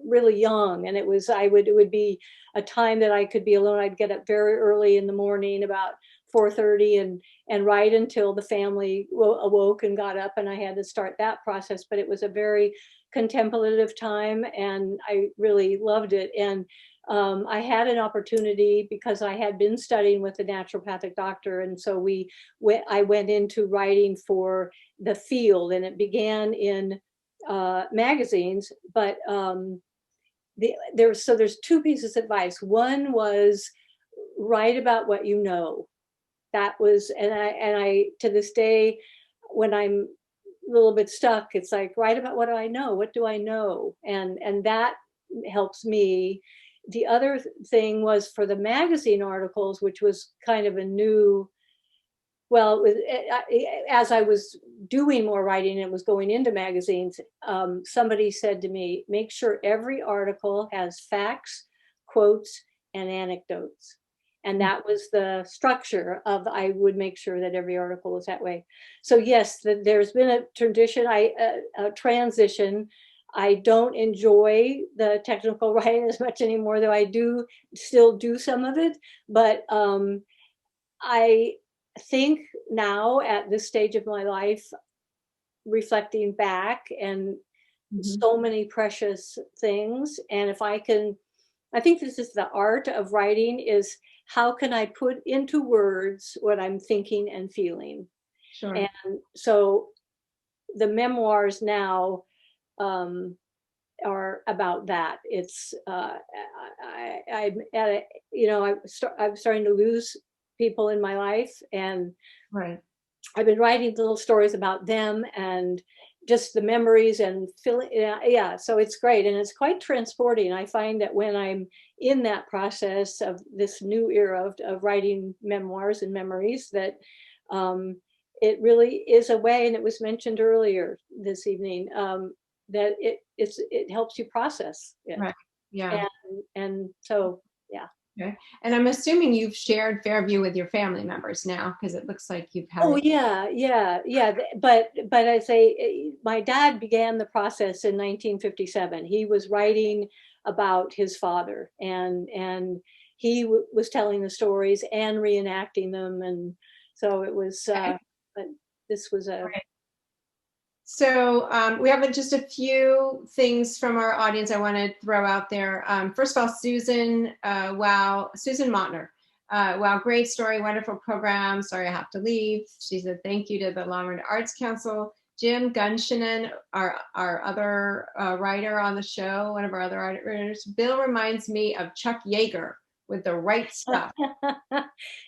really young. And it would be a time that I could be alone. I'd get up very early in the morning, about 4:30, and write until the family awoke and got up, and I had to start that process. But it was a very contemplative time, and I really loved it. And I had an opportunity because I had been studying with a naturopathic doctor, and so I went into writing for the field, and it began in magazines. But there's two pieces of advice. One was write about what you know. That was, and I to this day, when I'm a little bit stuck, it's like, write about what do I know? What do I know? And that helps me. The other thing was for the magazine articles, which was kind of a new, well, as I was doing more writing and was going into magazines, somebody said to me, make sure every article has facts, quotes, and anecdotes. And that was the structure of, I would make sure that every article was that way. So yes, there's been a tradition, a transition. I don't enjoy the technical writing as much anymore, though I do still do some of it. But I think now at this stage of my life, reflecting back, and so many precious things. And if I think this is the art of writing, is how can I put into words what I'm thinking and feeling? Sure. And so the memoirs now are about that. It's I'm at a, I'm starting to lose people in my life, and Right. I've been writing little stories about them and just the memories and feeling. Yeah, so it's great, and it's quite transporting. I find that when I'm in that process of this new era of writing memoirs and memories, that it really is a way, and it was mentioned earlier this evening, that it helps you process it. Right. Yeah. And so, yeah. Okay. And I'm assuming you've shared Fairview with your family members now, because it looks like you've had. Oh yeah. But I say my dad began the process in 1957. He was writing about his father, and he was telling the stories and reenacting them, and so it was. But this was a. Right. So we have just a few things from our audience I want to throw out there. First of all, Susan Mottner. Wow, great story, wonderful program. Sorry I have to leave. She said thank you to the Lamaranda Arts Council. Jim Gunshinan, our other writer on the show, one of our other writers. Bill reminds me of Chuck Yeager with the right stuff.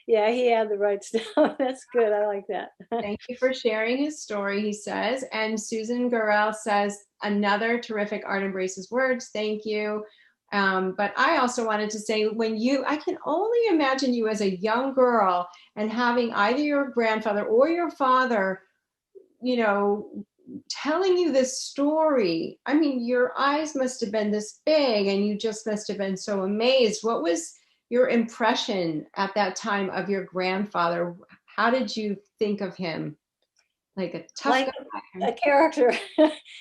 Yeah, he had the right stuff. That's good. I like that. Thank you for sharing his story, he says. And Susan Gurrell says, another terrific Art Embraces Words. Thank you. But I also wanted to say, I can only imagine you as a young girl and having either your grandfather or your father, telling you this story. I mean, your eyes must have been this big and you just must have been so amazed. What was your impression at that time of your grandfather? How did you think of him? Like a tough guy? A character.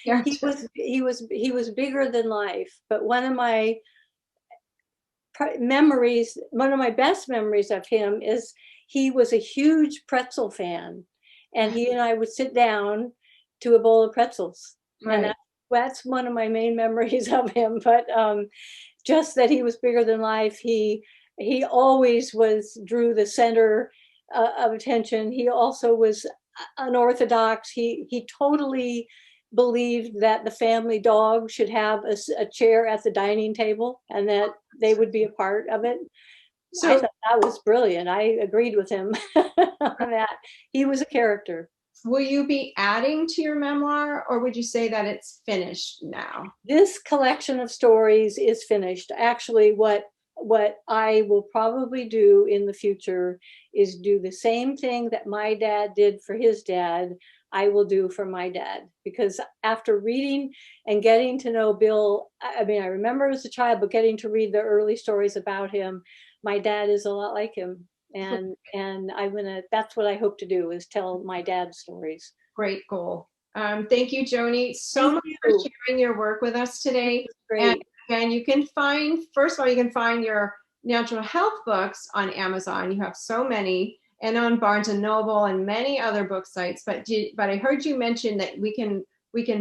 Character. He was bigger than life. But one of my memories, one of my best memories of him is he was a huge pretzel fan, and he and I would sit down to a bowl of pretzels. Right. And that's one of my main memories of him. But just that he was bigger than life. He always drew the center of attention. He also was unorthodox. He totally believed that the family dog should have a chair at the dining table and that they would be a part of it. So I thought that was brilliant. I agreed with him on that. He was a character. Will you be adding to your memoir, or would you say that it's finished now? This collection of stories is finished. Actually, what I will probably do in the future is do the same thing that my dad did for his dad, I will do for my dad. Because after reading and getting to know Bill, I mean, I remember as a child, but getting to read the early stories about him, my dad is a lot like him. And that's what I hope to do, is tell my dad's stories. Great goal. Thank you, Joni, so Thank much you. for sharing your work with us today. Great. And you can find, first of all, you can find your natural health books on Amazon. You have so many, and on Barnes and Noble and many other book sites. But I heard you mention that we can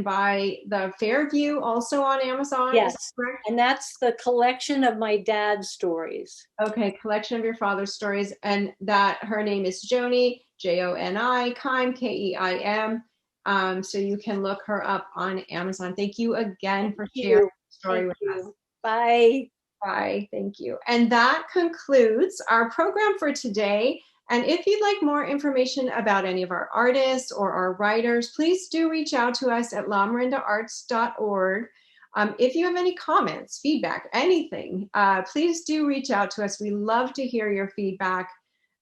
buy the Fairview also on Amazon. Is Yes. that correct? And that's the collection of my dad's stories. Okay, collection of your father's stories, and that her name is Joni, Joni, Keim, Keim. So you can look her up on Amazon. Thank you again for sharing your story with us. Bye. Bye. Thank you. And that concludes our program for today. And if you'd like more information about any of our artists or our writers, please do reach out to us at lamarindaarts.org. If you have any comments, feedback, anything, please do reach out to us. We love to hear your feedback,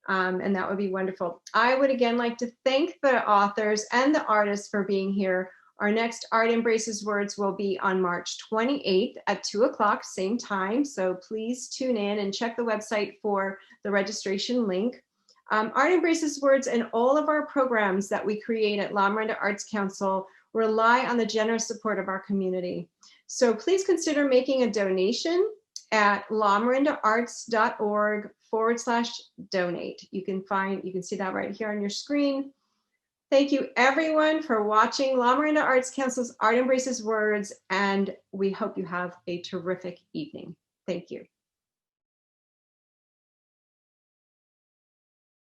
and that would be wonderful. I would again like to thank the authors and the artists for being here. Our next Art Embraces Words will be on March 28th at 2 o'clock, same time. So please tune in and check the website for the registration link. Art Embraces Words and all of our programs that we create at Lamarinda Arts Council rely on the generous support of our community. So please consider making a donation at lamarindaarts.org/donate. You can see that right here on your screen. Thank you everyone for watching Lamarinda Arts Council's Art Embraces Words, and we hope you have a terrific evening. Thank you.